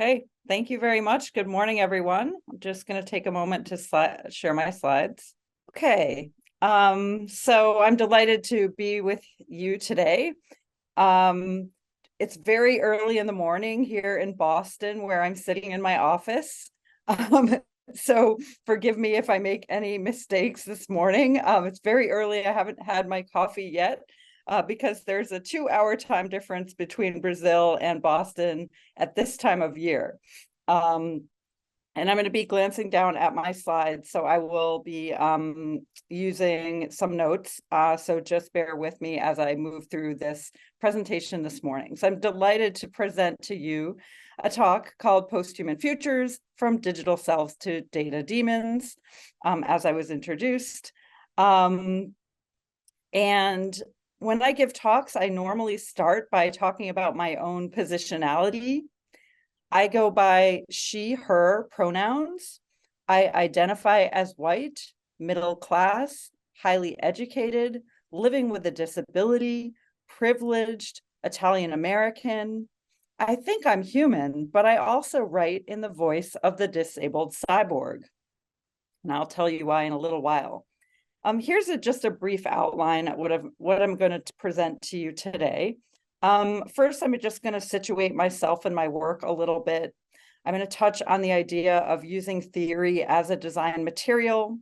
Okay, thank you very much. Good morning, everyone. I'm just going to take a moment to share my slides. Okay, so I'm delighted to be with you today. It's very early in the morning here in Boston, where I'm sitting in my office. So forgive me if I make any mistakes this morning. It's very early. I haven't had my coffee yet. Because there's a 2-hour time difference between Brazil and Boston at this time of year. And I'm going to be glancing down at my slides, so I will be using some notes. So just bear with me as I move through this presentation this morning. So I'm delighted to present to you a talk called Posthuman Futures, From Digital Selves to Data Demons, as I was introduced. And when I give talks, I normally start by talking about my own positionality. I go by she, her pronouns. I identify as white, middle class, highly educated, living with a disability, privileged, Italian American. I think I'm human, but I also write in the voice of the disabled cyborg. And I'll tell you why in a little while. Here's just a brief outline of what I'm going to present to you today. First, I'm just going to situate myself and my work a little bit. I'm going to touch on the idea of using theory as a design material.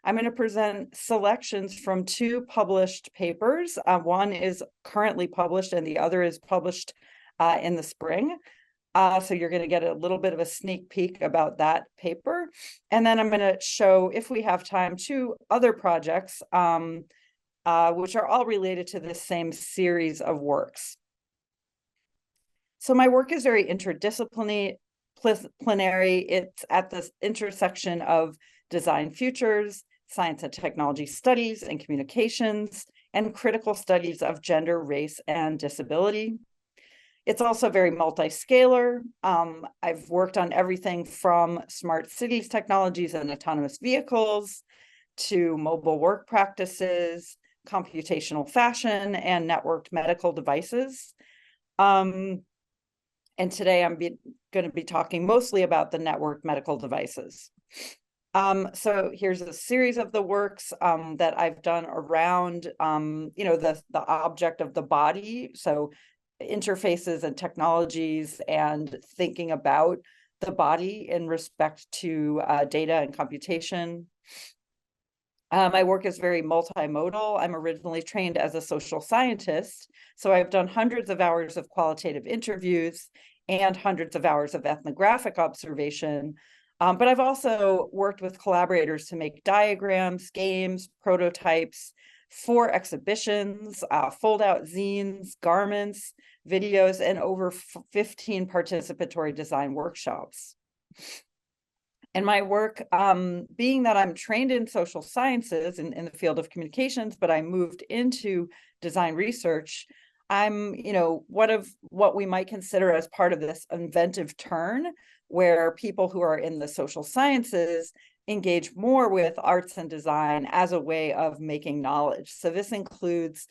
I'm going to present selections from 2 published papers. One is currently published and the other is published in the spring. So you're going to get a little bit of a sneak peek about that paper. And then I'm going to show, if we have time, 2 other projects, which are all related to this same series of works. So my work is very interdisciplinary. It's at the intersection of design futures, science and technology studies and communications, and critical studies of gender, race, and disability. It's also very multi-scalar. I've worked on everything from smart cities technologies and autonomous vehicles to mobile work practices, computational fashion, and networked medical devices. And today I'm going to be talking mostly about the networked medical devices. So here's a series of the works that I've done around, the object of the body. So interfaces and technologies and thinking about the body in respect to data and computation. My work is very multimodal. I'm originally trained as a social scientist, so I've done hundreds of hours of qualitative interviews and hundreds of hours of ethnographic observation. But I've also worked with collaborators to make diagrams, games, prototypes for exhibitions, fold-out zines, garments, videos, and over 15 participatory design workshops. And my work, being that I'm trained in social sciences in the field of communications, but I moved into design research, I'm, what we might consider as part of this inventive turn, where people who are in the social sciences engage more with arts and design as a way of making knowledge. So this includes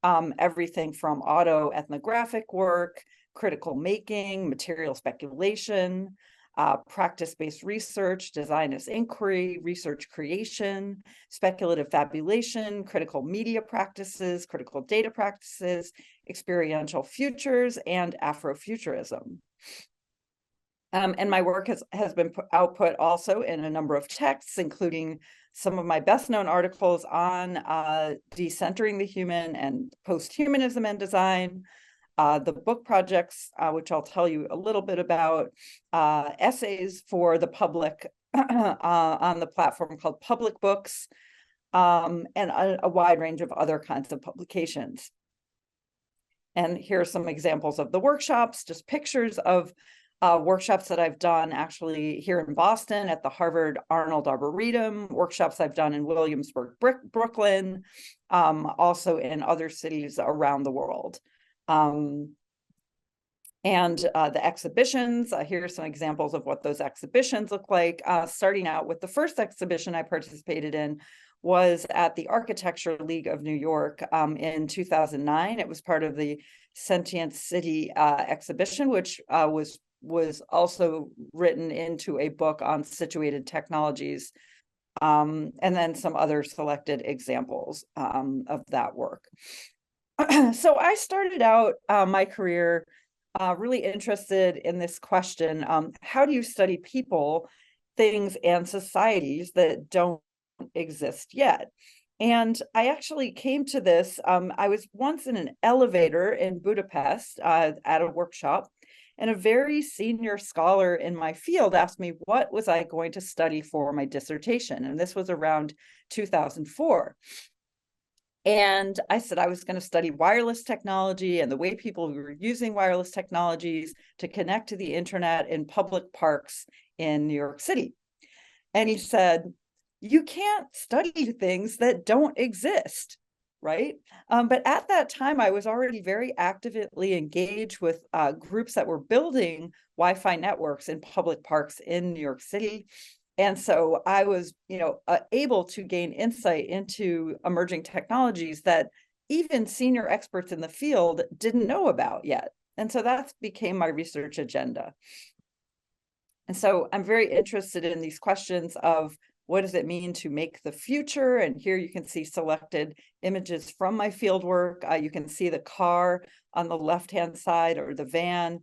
everything from autoethnographic work, critical making, material speculation, practice-based research, design as inquiry, research creation, speculative fabulation, critical media practices, critical data practices, experiential futures, and Afrofuturism. And my work has been output also in a number of texts, including some of my best known articles on decentering the human and posthumanism and design, the book projects, which I'll tell you a little bit about, essays for the public on the platform called Public Books, and a wide range of other kinds of publications. And here are some examples of the workshops, just pictures of workshops that I've done actually here in Boston at the Harvard Arnold Arboretum, workshops I've done in Williamsburg, Brooklyn, also in other cities around the world. And the exhibitions, here are some examples of what those exhibitions look like. Starting out with the first exhibition I participated in was at the Architecture League of New York in 2009. It was part of the Sentient City exhibition, which was was also written into a book on situated technologies, and then some other selected examples of that work. So I started out my career really interested in this question, how do you study people, things, and societies that don't exist yet? And I actually came to this, I was once in an elevator in Budapest at a workshop, and a very senior scholar in my field asked me what was I going to study for my dissertation, and this was around 2004. And I said I was going to study wireless technology and the way people were using wireless technologies to connect to the internet in public parks in New York City. And he said, you can't study things that don't exist, right? But at that time, I was already very actively engaged with groups that were building Wi-Fi networks in public parks in New York City. And so I was, able to gain insight into emerging technologies that even senior experts in the field didn't know about yet. And so that became my research agenda. And so I'm very interested in these questions of what does it mean to make the future? And here you can see selected images from my fieldwork. You can see the car on the left-hand side, or the van,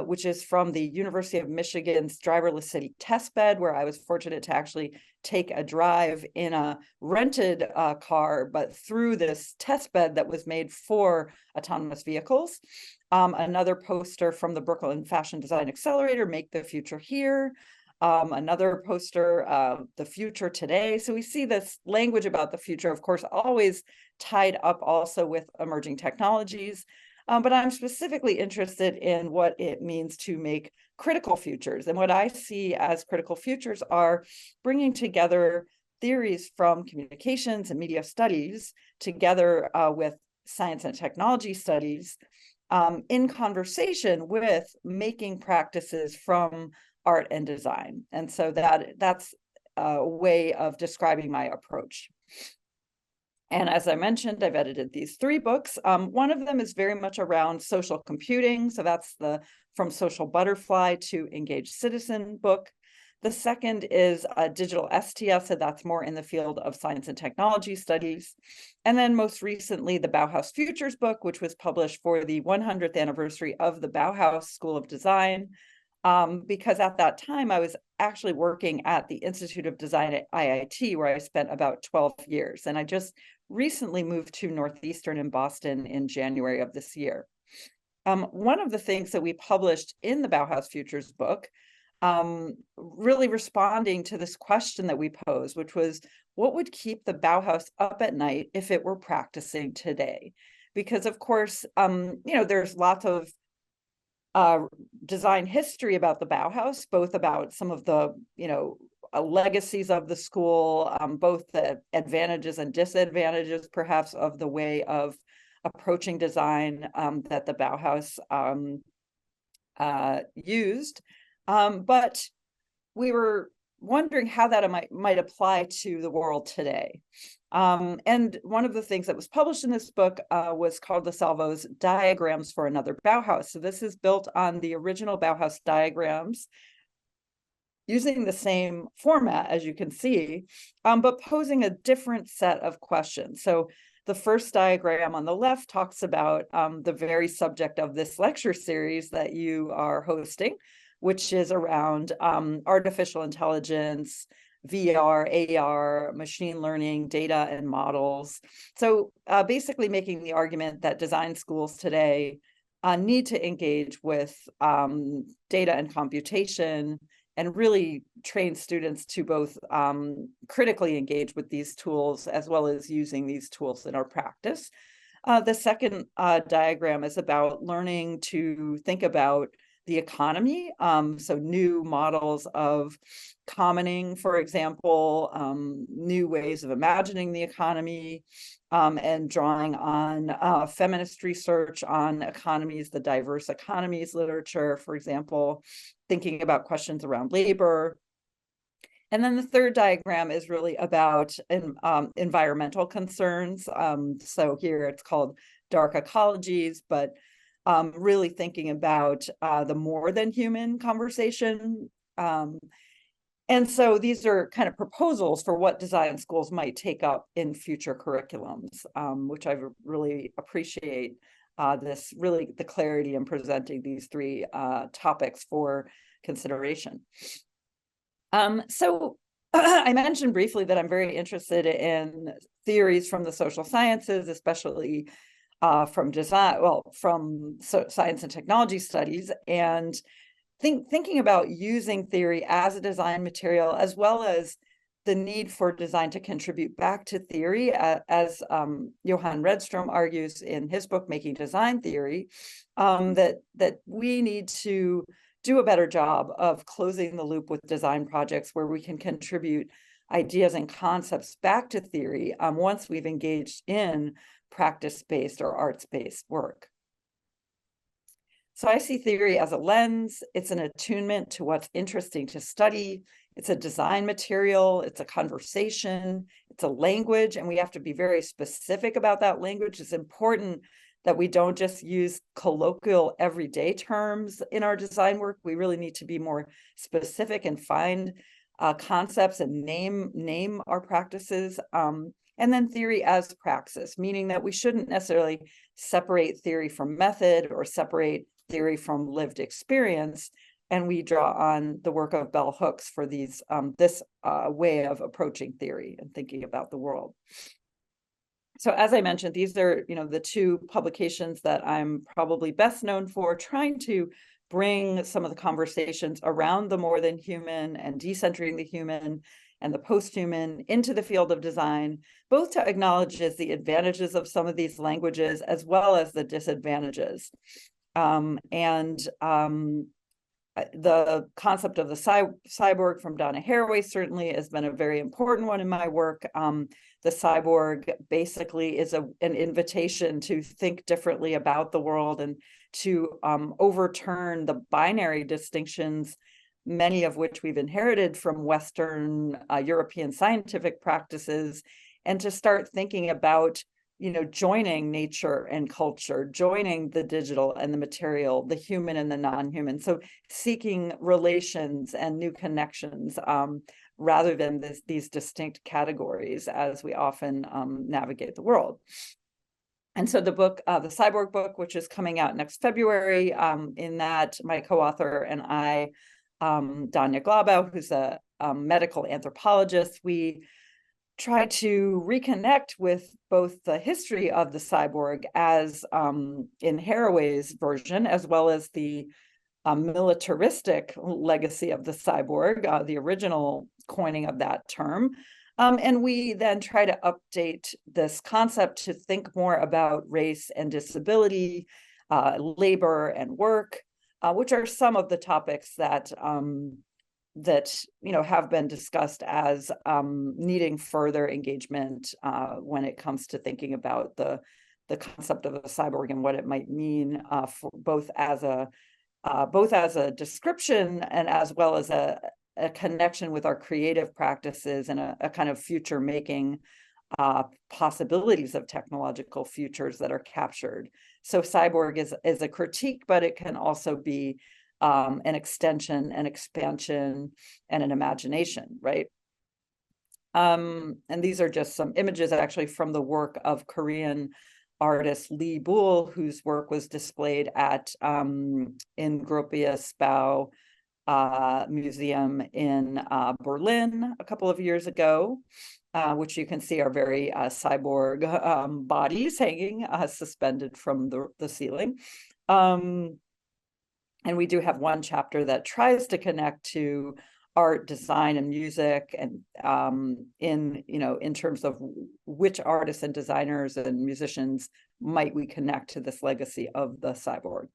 which is from the University of Michigan's driverless city testbed, where I was fortunate to actually take a drive in a rented car, but through this testbed that was made for autonomous vehicles. Another poster from the Brooklyn Fashion Design Accelerator, Make the Future Here. Another poster, The Future Today. So we see this language about the future, of course, always tied up also with emerging technologies. But I'm specifically interested in what it means to make critical futures. And what I see as critical futures are bringing together theories from communications and media studies together with science and technology studies in conversation with making practices from art and design. And so that's a way of describing my approach. And as I mentioned, I've edited these 3 books. One of them is very much around social computing. So that's the From Social Butterfly to Engaged Citizen book. The second is a digital STS, so that's more in the field of science and technology studies. And then most recently, the Bauhaus Futures book, which was published for the 100th anniversary of the Bauhaus School of Design. Because at that time, I was actually working at the Institute of Design at IIT, where I spent about 12 years. And I just recently moved to Northeastern in Boston in January of this year. One of the things that we published in the Bauhaus Futures book, really responding to this question that we posed, which was, what would keep the Bauhaus up at night if it were practicing today? Because of course, there's lots of design history about the Bauhaus, both about some of the, legacies of the school, both the advantages and disadvantages, perhaps, of the way of approaching design that the Bauhaus used. But we were wondering how that might apply to the world today. And one of the things that was published in this book was called the Selves Diagrams for Another Bauhaus. So this is built on the original Bauhaus diagrams, using the same format, as you can see, but posing a different set of questions. So the first diagram on the left talks about the very subject of this lecture series that you are hosting, which is around artificial intelligence, VR, AR, machine learning, data and models. So basically making the argument that design schools today need to engage with data and computation, and really train students to both critically engage with these tools as well as using these tools in our practice. The second diagram is about learning to think about the economy. So new models of commoning, for example, new ways of imagining the economy, and drawing on feminist research on economies, the diverse economies literature, for example, thinking about questions around labor. And then the third diagram is really about environmental concerns. So here it's called dark ecologies, but really thinking about the more than human conversation. And so these are kind of proposals for what design schools might take up in future curriculums, which I really appreciate the clarity in presenting these three topics for consideration. So I mentioned briefly that I'm very interested in theories from the social sciences, especially from design, from science and technology studies, and thinking about using theory as a design material, as well as the need for design to contribute back to theory, as Johan Redstrom argues in his book, Making Design Theory, that we need to do a better job of closing the loop with design projects where we can contribute ideas and concepts back to theory once we've engaged in practice-based or arts-based work. So I see theory as a lens. It's an attunement to what's interesting to study. It's a design material. It's a conversation. It's a language, and we have to be very specific about that language. It's important that we don't just use colloquial everyday terms in our design work. We really need to be more specific and find concepts and name our practices. And then theory as praxis, meaning that we shouldn't necessarily separate theory from method or separate theory from lived experience. And we draw on the work of bell hooks for this way of approaching theory and thinking about the world. So as I mentioned, these are the two publications that I'm probably best known for, trying to bring some of the conversations around the more than human and decentering the human and the posthuman into the field of design, both to acknowledge the advantages of some of these languages as well as the disadvantages. The concept of the cyborg from Donna Haraway certainly has been a very important one in my work. The cyborg basically is an invitation to think differently about the world and to overturn the binary distinctions, many of which we've inherited from Western European scientific practices, and to start thinking about joining nature and culture, joining the digital and the material, the human and the non-human. So seeking relations and new connections rather than these distinct categories as we often navigate the world. And so the book, the Cyborg book, which is coming out next February, in that my co-author and I, Danya Glabau, who's a medical anthropologist, we try to reconnect with both the history of the cyborg as in Haraway's version, as well as the militaristic legacy of the cyborg, the original coining of that term. And we then try to update this concept to think more about race and disability, labor and work, which are some of the topics that have been discussed as needing further engagement when it comes to thinking about the concept of a cyborg and what it might mean for both as a description and as well as a connection with our creative practices and a kind of future making possibilities of technological futures that are captured. So cyborg is a critique, but it can also be an extension, an expansion, and an imagination, right? And these are just some images actually from the work of Korean artist Lee Bull, whose work was displayed at in Gropius Bau Museum in Berlin a couple of years ago, which you can see are very cyborg bodies hanging suspended from the ceiling. And we do have one chapter that tries to connect to art, design, and music, and in terms of which artists and designers and musicians might we connect to this legacy of the cyborg.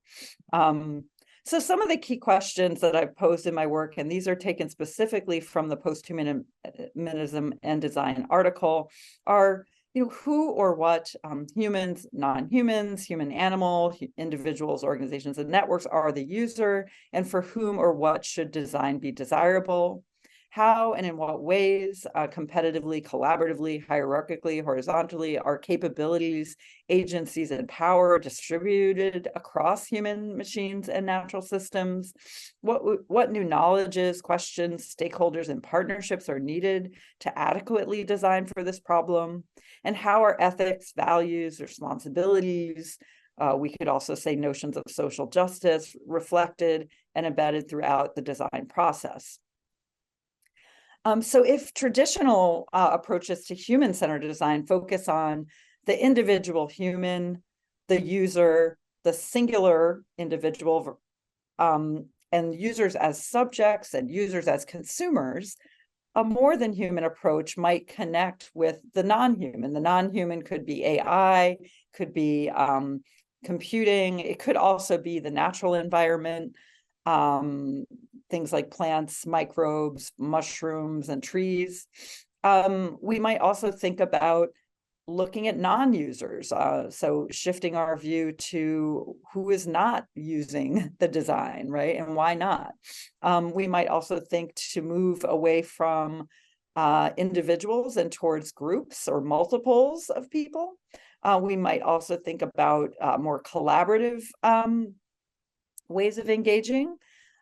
So some of the key questions that I've posed in my work, and these are taken specifically from the Posthumanism and Design article, are who or what humans, non-humans, human animal, individuals, organizations, and networks are the user, and for whom or what should design be desirable? how and in what ways, competitively, collaboratively, hierarchically, horizontally, are capabilities, agencies, and power distributed across human, machines, and natural systems? What new knowledges, questions, stakeholders, and partnerships are needed to adequately design for this problem? And how are ethics, values, responsibilities, we could also say notions of social justice, reflected and embedded throughout the design process? So if traditional approaches to human-centered design focus on the individual human, the user, the singular individual, and users as subjects and users as consumers, a more than human approach might connect with the non-human. The non-human could be AI, could be computing, it could also be the natural environment, things like plants, microbes, mushrooms, and trees. We might also think about looking at non-users, so shifting our view to who is not using the design, right? And why not? We might also think to move away from individuals and towards groups or multiples of people. We might also think about more collaborative ways of engaging.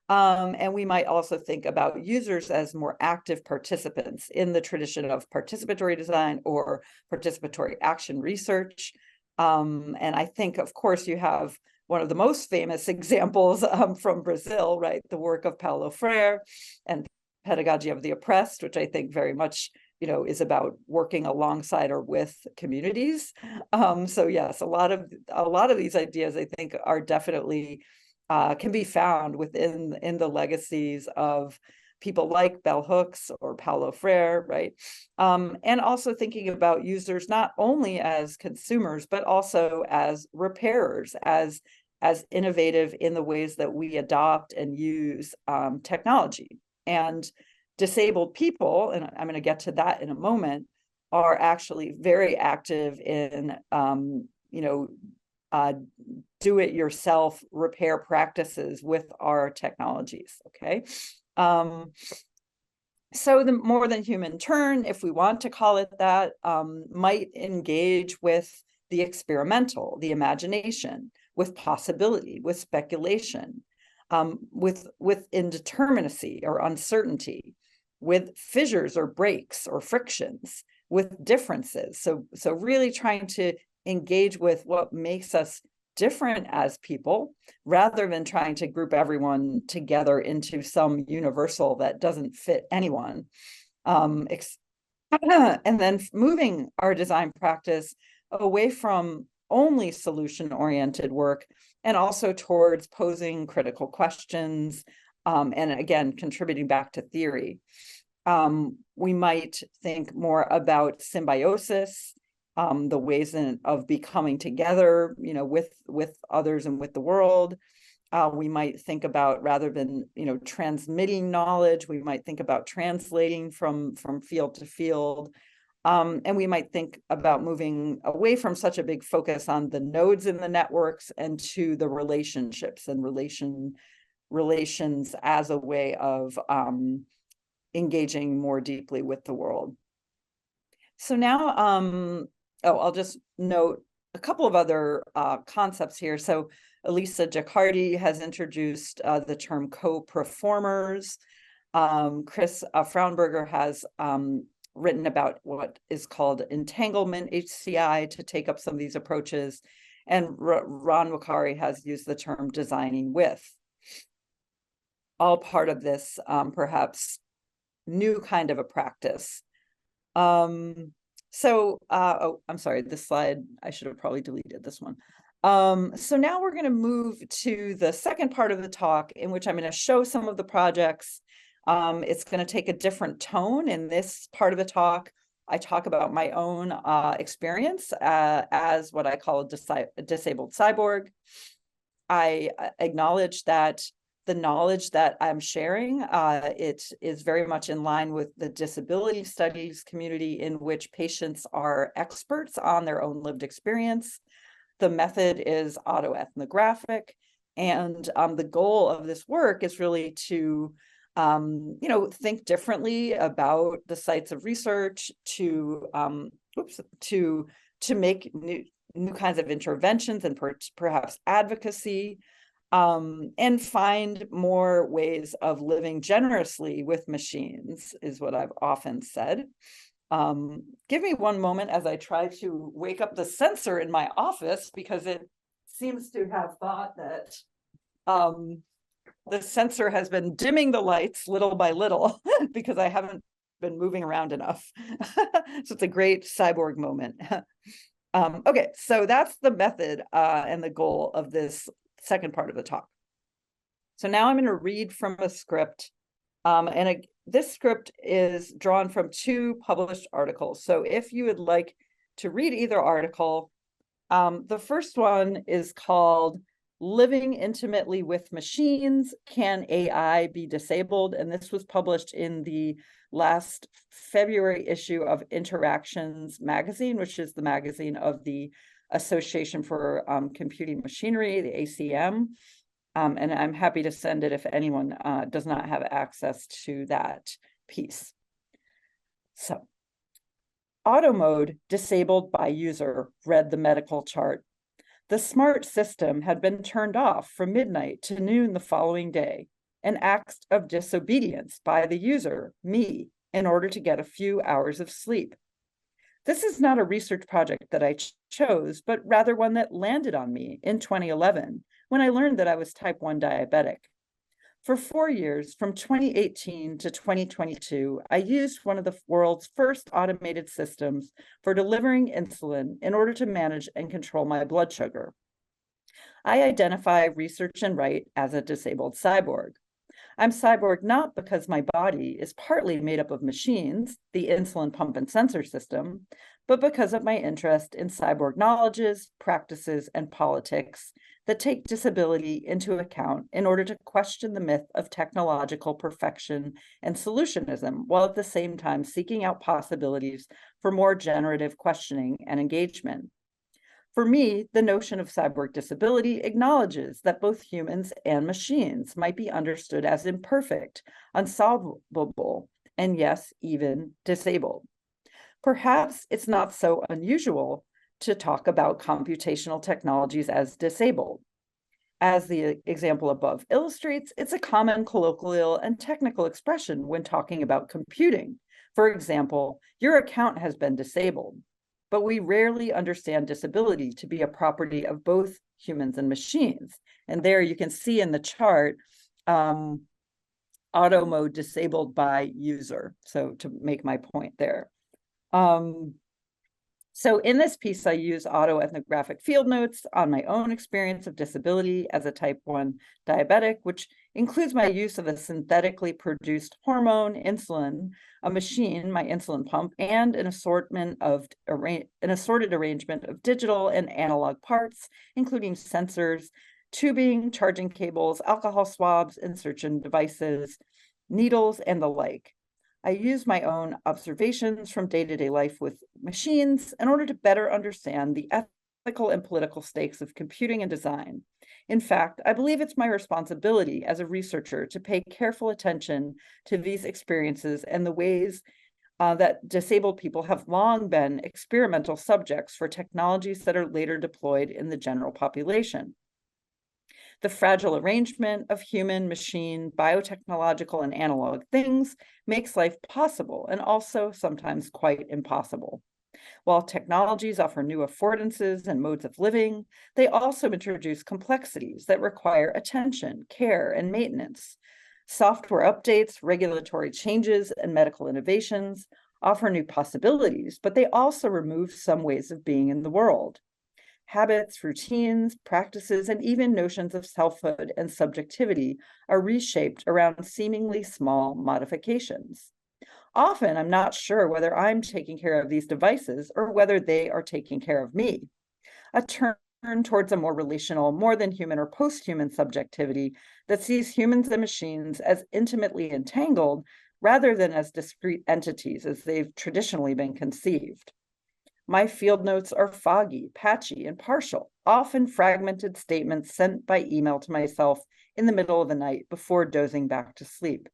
And we might also think about users as more active participants in the tradition of participatory design or participatory action research. And I think, of course, you have one of the most famous examples from Brazil, right? The work of Paulo Freire and Pedagogy of the Oppressed, which I think very much, is about working alongside or with communities. So yes, a lot of these ideas, I think, are definitely can be found in the legacies of people like Bell Hooks or Paulo Freire, right? And also thinking about users not only as consumers, but also as repairers, as innovative in the ways that we adopt and use technology. And disabled people, and I'm going to get to that in a moment, are actually very active in, do-it-yourself repair practices with our technologies, okay? So the more than human turn, if we want to call it that, might engage with the experimental, the imagination, with possibility, with speculation, with indeterminacy or uncertainty, with fissures or breaks or frictions, with differences. So really trying to engage with what makes us different as people, rather than trying to group everyone together into some universal that doesn't fit anyone. And then moving our design practice away from only solution-oriented work and also towards posing critical questions, and again, contributing back to theory. We might think more about symbiosis, the ways of becoming together, with others and with the world. We might think about, rather than, transmitting knowledge, we might think about translating from field to field. And we might think about moving away from such a big focus on the nodes in the networks and to the relationships and relations as a way of engaging more deeply with the world. So now, I'll just note a couple of other concepts here. So Elisa Jacardi has introduced the term co-performers. Chris Fraunberger has written about what is called entanglement HCI to take up some of these approaches. And Ron Wakari has used the term designing with. All part of this perhaps new kind of a practice. So, I'm sorry, this slide, I should have probably deleted this one. So now we're going to move to the second part of the talk, in which I'm going to show some of the projects. It's going to take a different tone. In this part of the talk, I talk about my own experience as what I call a disabled cyborg. I acknowledge that the knowledge that I'm sharing, it is very much in line with the disability studies community, in which patients are experts on their own lived experience. The method is autoethnographic, and the goal of this work is really to think differently about the sites of research to make new kinds of interventions and perhaps advocacy, and find more ways of living generously with machines is what I've often said. Give me one moment as I try to wake up the sensor in my office, because it seems to have thought that the sensor has been dimming the lights little by little because I haven't been moving around enough. So it's a great cyborg moment. Okay, so that's the method and the goal of this second part of the talk. So now I'm going to read from a script, this script is drawn from 2 published articles. So if you would like to read either article, the first one is called Living Intimately with Machines, Can AI Be Disabled? And this was published in the last February issue of Interactions magazine, which is the magazine of the Association for Computing Machinery, the ACM. And I'm happy to send it if anyone does not have access to that piece. So, auto mode disabled by user, read the medical chart. The smart system had been turned off from midnight to noon the following day, an act of disobedience by the user, me, in order to get a few hours of sleep. This is not a research project that I chose, but rather one that landed on me in 2011, when I learned that I was type 1 diabetic. For 4 years, from 2018 to 2022, I used one of the world's first automated systems for delivering insulin in order to manage and control my blood sugar. I identify, research, and write as a disabled cyborg. I'm cyborg not because my body is partly made up of machines, the insulin pump and sensor system, but because of my interest in cyborg knowledges, practices, and politics that take disability into account in order to question the myth of technological perfection and solutionism, while at the same time seeking out possibilities for more generative questioning and engagement. For me, the notion of cyborg disability acknowledges that both humans and machines might be understood as imperfect, unsolvable, and yes, even disabled. Perhaps it's not so unusual to talk about computational technologies as disabled. As the example above illustrates, it's a common colloquial and technical expression when talking about computing. For example, your account has been disabled, but we rarely understand disability to be a property of both humans and machines. And there you can see in the chart, auto mode disabled by user. So to make my point there. So in this piece, I use autoethnographic field notes on my own experience of disability as a type 1 diabetic, which includes my use of a synthetically produced hormone, insulin, a machine, my insulin pump, and an assorted arrangement of digital and analog parts, including sensors, tubing, charging cables, alcohol swabs, insertion devices, needles, and the like. I use my own observations from day-to-day life with machines in order to better understand the ethical and political stakes of computing and design. In fact, I believe it's my responsibility as a researcher to pay careful attention to these experiences and the ways that disabled people have long been experimental subjects for technologies that are later deployed in the general population. The fragile arrangement of human, machine, biotechnological, and analog things makes life possible and also sometimes quite impossible. While technologies offer new affordances and modes of living, they also introduce complexities that require attention, care, and maintenance. Software updates, regulatory changes, and medical innovations offer new possibilities, but they also remove some ways of being in the world. Habits, routines, practices, and even notions of selfhood and subjectivity are reshaped around seemingly small modifications. Often, I'm not sure whether I'm taking care of these devices or whether they are taking care of me. A turn towards a more relational, more than human or post-human subjectivity that sees humans and machines as intimately entangled rather than as discrete entities as they've traditionally been conceived. My field notes are foggy, patchy, and partial, often fragmented statements sent by email to myself in the middle of the night before dozing back to sleep.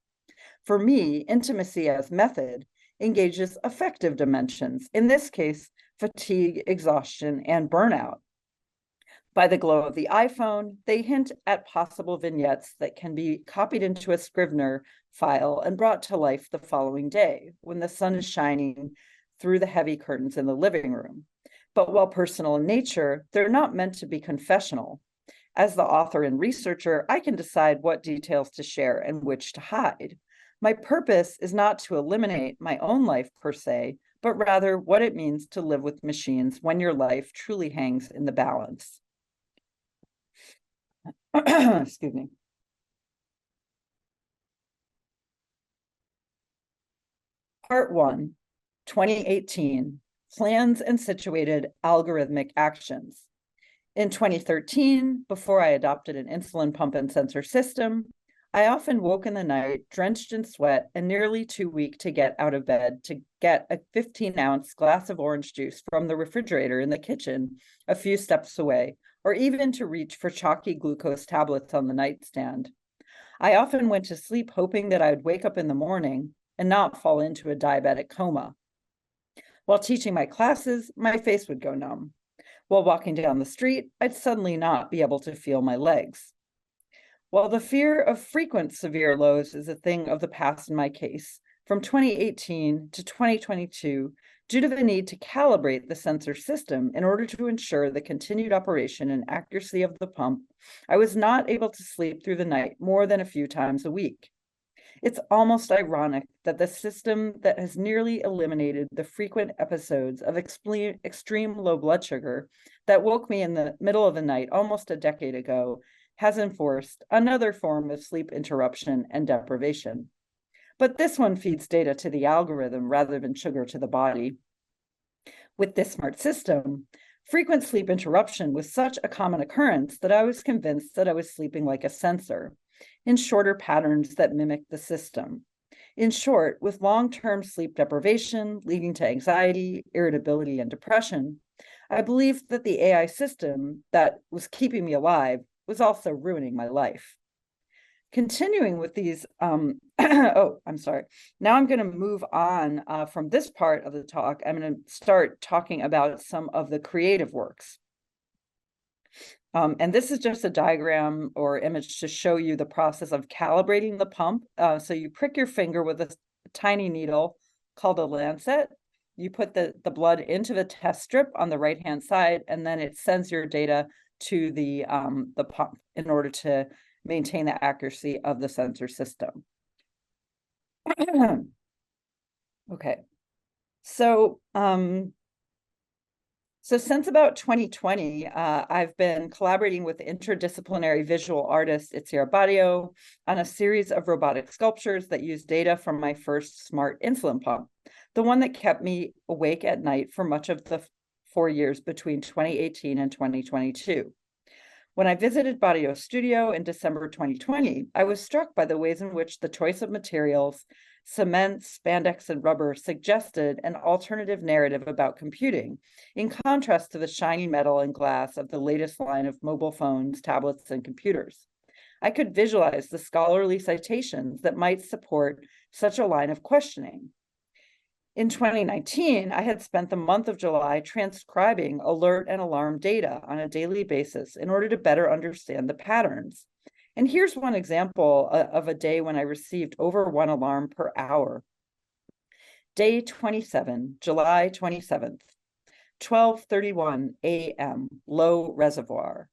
For me, intimacy as method engages affective dimensions, in this case, fatigue, exhaustion, and burnout. By the glow of the iPhone, they hint at possible vignettes that can be copied into a Scrivener file and brought to life the following day when the sun is shining through the heavy curtains in the living room. But while personal in nature, they're not meant to be confessional. As the author and researcher, I can decide what details to share and which to hide. My purpose is not to eliminate my own life per se, but rather what it means to live with machines when your life truly hangs in the balance. Excuse me. Part 1, 2018, Plans and Situated Algorithmic Actions. In 2013, before I adopted an insulin pump and sensor system, I often woke in the night, drenched in sweat and nearly too weak to get out of bed to get a 15-ounce glass of orange juice from the refrigerator in the kitchen a few steps away, or even to reach for chalky glucose tablets on the nightstand. I often went to sleep hoping that I would wake up in the morning and not fall into a diabetic coma. While teaching my classes, my face would go numb. While walking down the street, I'd suddenly not be able to feel my legs. While the fear of frequent severe lows is a thing of the past in my case, from 2018 to 2022, due to the need to calibrate the sensor system in order to ensure the continued operation and accuracy of the pump, I was not able to sleep through the night more than a few times a week. It's almost ironic that the system that has nearly eliminated the frequent episodes of extreme low blood sugar that woke me in the middle of the night almost a decade ago has enforced another form of sleep interruption and deprivation. But this one feeds data to the algorithm rather than sugar to the body. With this smart system, frequent sleep interruption was such a common occurrence that I was convinced that I was sleeping like a sensor, in shorter patterns that mimic the system. In short, with long-term sleep deprivation leading to anxiety, irritability, and depression, I believed that the AI system that was keeping me alive was also ruining my life. Continuing with these, oh, I'm sorry. Now I'm going to move on from this part of the talk. I'm going to start talking about some of the creative works. And this is just a diagram or image to show you the process of calibrating the pump. So you prick your finger with a tiny needle called a lancet. You put the blood into the test strip on the right-hand side, and then it sends your data to the pump in order to maintain the accuracy of the sensor system. Okay, so since about 2020, I've been collaborating with interdisciplinary visual artist Itzira Barrio on a series of robotic sculptures that use data from my first smart insulin pump, the one that kept me awake at night for much of the 4 years between 2018 and 2022. When I visited Barrio's studio in December 2020, I was struck by the ways in which the choice of materials, cement, spandex, and rubber suggested an alternative narrative about computing, in contrast to the shiny metal and glass of the latest line of mobile phones, tablets, and computers. I could visualize the scholarly citations that might support such a line of questioning. In 2019, I had spent the month of July transcribing alert and alarm data on a daily basis in order to better understand the patterns. And here's one example of a day when I received over 1 alarm per hour. Day 27, July 27th, 12:31 a.m., low reservoir.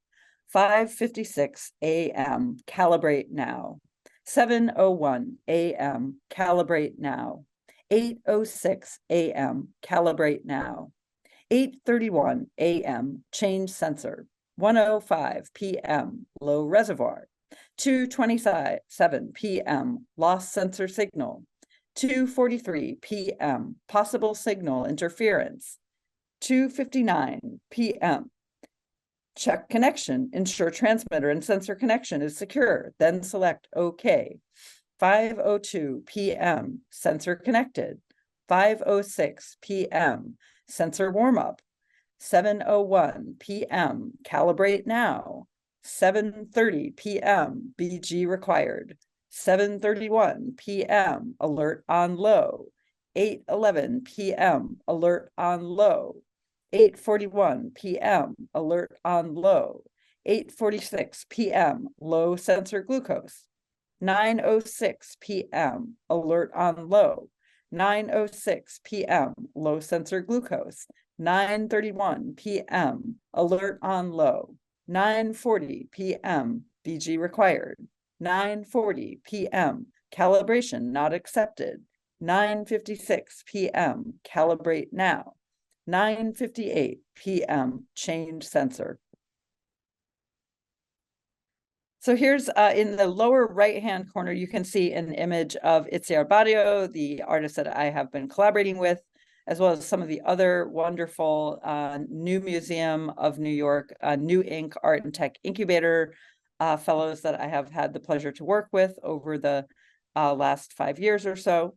5:56 a.m., calibrate now. 7:01 a.m., calibrate now. 8:06 a.m., calibrate now. 8:31 a.m., change sensor. 1:05 p.m., low reservoir. 2:27 p.m., lost sensor signal. 2:43 p.m., possible signal interference. 2:59 p.m., check connection, ensure transmitter and sensor connection is secure, then select OK. 5:02 p.m., sensor connected. 5:06 p.m., sensor warm-up. 7:01 p.m., calibrate now. 7:30 p.m., BG required. 7:31 p.m., alert on low. 8:11 p.m., alert on low. 8:41 p.m., alert on low. 8:46 p.m., low sensor glucose. 9:06 p.m., alert on low. 9:06 p.m., low sensor glucose. 9:31 p.m., alert on low. 9:40 p.m., VG required. 9:40 p.m., calibration not accepted. 9:56 p.m., calibrate now. 9:58 p.m., change sensor. So here's in the lower right-hand corner, you can see an image of Itziar Barrio, the artist that I have been collaborating with, as well as some of the other wonderful New Museum of New York, New Inc. Art and Tech Incubator fellows that I have had the pleasure to work with over the last 5 years or so.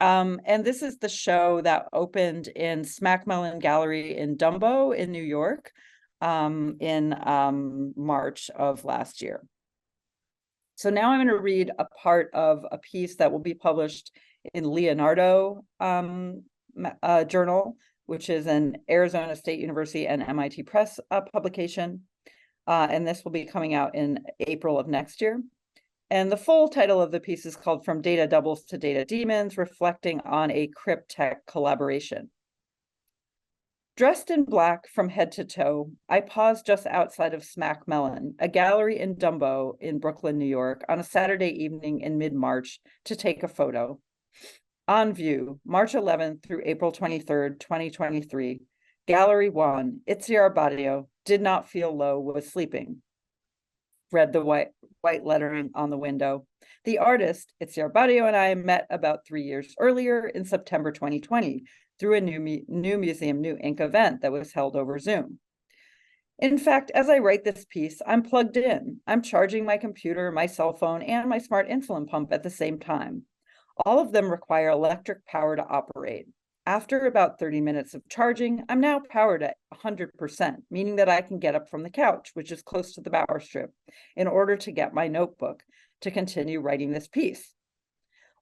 And this is the show that opened in Smackmelon Gallery in Dumbo in New York in March of last year. So now I'm going to read a part of a piece that will be published in Leonardo Journal, which is an Arizona State University and MIT Press publication. And this will be coming out in April of next year. And the full title of the piece is called From Data Doubles to Data Demons, reflecting on a cryptech collaboration. Dressed in black from head to toe, I paused just outside of Smackmelon, a gallery in Dumbo in Brooklyn, New York, on a Saturday evening in mid-March to take a photo. On view, March 11th through April 23rd, 2023, Gallery 1, Itziar Barrio, did not feel low, was sleeping. Read the white lettering on the window. The artist, Itziar Barrio, and I met about 3 years earlier in September 2020 through a New Museum, New Inc. event that was held over Zoom. In fact, as I write this piece, I'm plugged in. I'm charging my computer, my cell phone, and my smart insulin pump at the same time. All of them require electric power to operate. After about 30 minutes of charging, I'm now powered at 100%, meaning that I can get up from the couch, which is close to the bower strip, in order to get my notebook to continue writing this piece.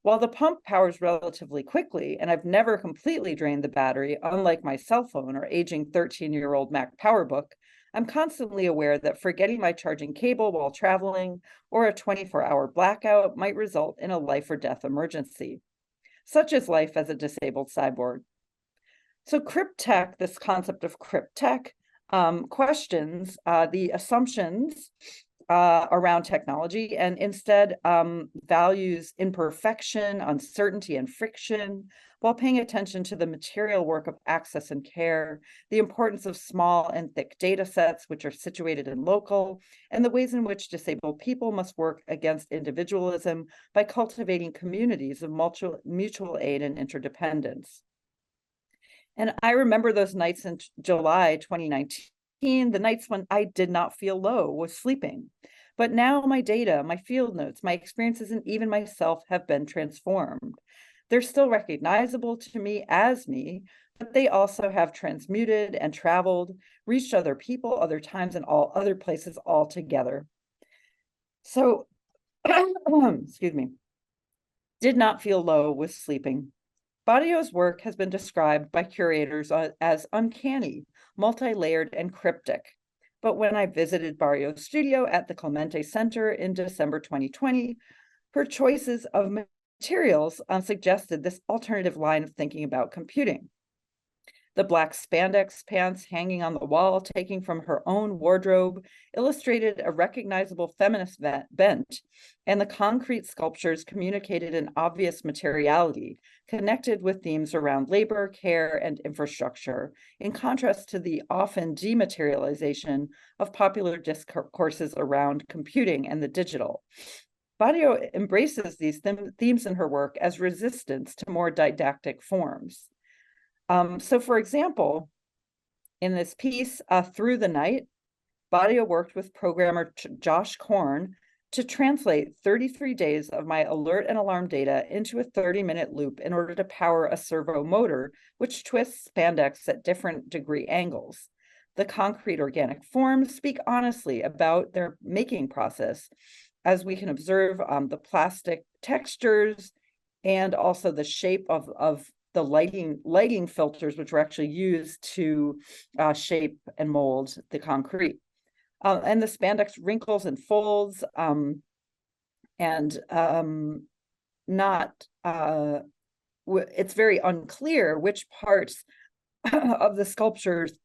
While the pump powers relatively quickly, and I've never completely drained the battery, unlike my cell phone or aging 13-year-old Mac PowerBook, I'm constantly aware that forgetting my charging cable while traveling or a 24-hour blackout might result in a life or death emergency. Such is life as a disabled cyborg. So cryptech, this concept of cryptech, questions the assumptions around technology and instead values imperfection, uncertainty, and friction, while paying attention to the material work of access and care, the importance of small and thick data sets, which are situated in local, and the ways in which disabled people must work against individualism by cultivating communities of mutual aid and interdependence. And I remember those nights in July 2019, the nights when I did not feel low, was sleeping. But now my data, my field notes, my experiences, and even myself have been transformed. They're still recognizable to me as me, but they also have transmuted and traveled, reached other people, other times, and all other places altogether. So, excuse me, did not feel low, was sleeping. Barrio's work has been described by curators as uncanny, multi-layered, and cryptic. But when I visited Barrio's studio at the Clemente Center in December 2020, her choices of materials suggested this alternative line of thinking about computing. The black spandex pants hanging on the wall, taken from her own wardrobe, illustrated a recognizable feminist bent, and the concrete sculptures communicated an obvious materiality, connected with themes around labor, care, and infrastructure, in contrast to the often dematerialization of popular discourses around computing and the digital. Barrio embraces these themes in her work as resistance to more didactic forms. So for example, in this piece, Through the Night, Barrio worked with programmer Josh Korn to translate 33 days of my alert and alarm data into a 30-minute loop in order to power a servo motor, which twists spandex at different degree angles. The concrete organic forms speak honestly about their making process, as we can observe the plastic textures and also the shape of the lighting filters, which were actually used to shape and mold the concrete. And the spandex wrinkles and folds, it's very unclear which parts of the sculptures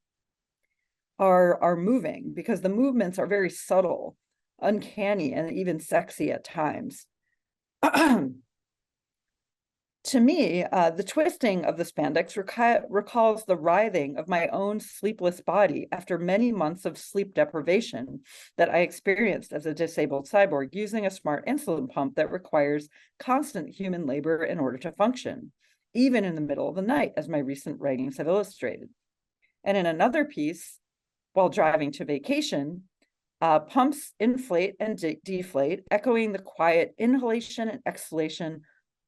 are moving, because the movements are very subtle, uncanny, and even sexy at times. To me, the twisting of the spandex recalls the writhing of my own sleepless body after many months of sleep deprivation that I experienced as a disabled cyborg using a smart insulin pump that requires constant human labor in order to function, even in the middle of the night, as my recent writings have illustrated. And in another piece, while driving to vacation, pumps inflate and deflate, echoing the quiet inhalation and exhalation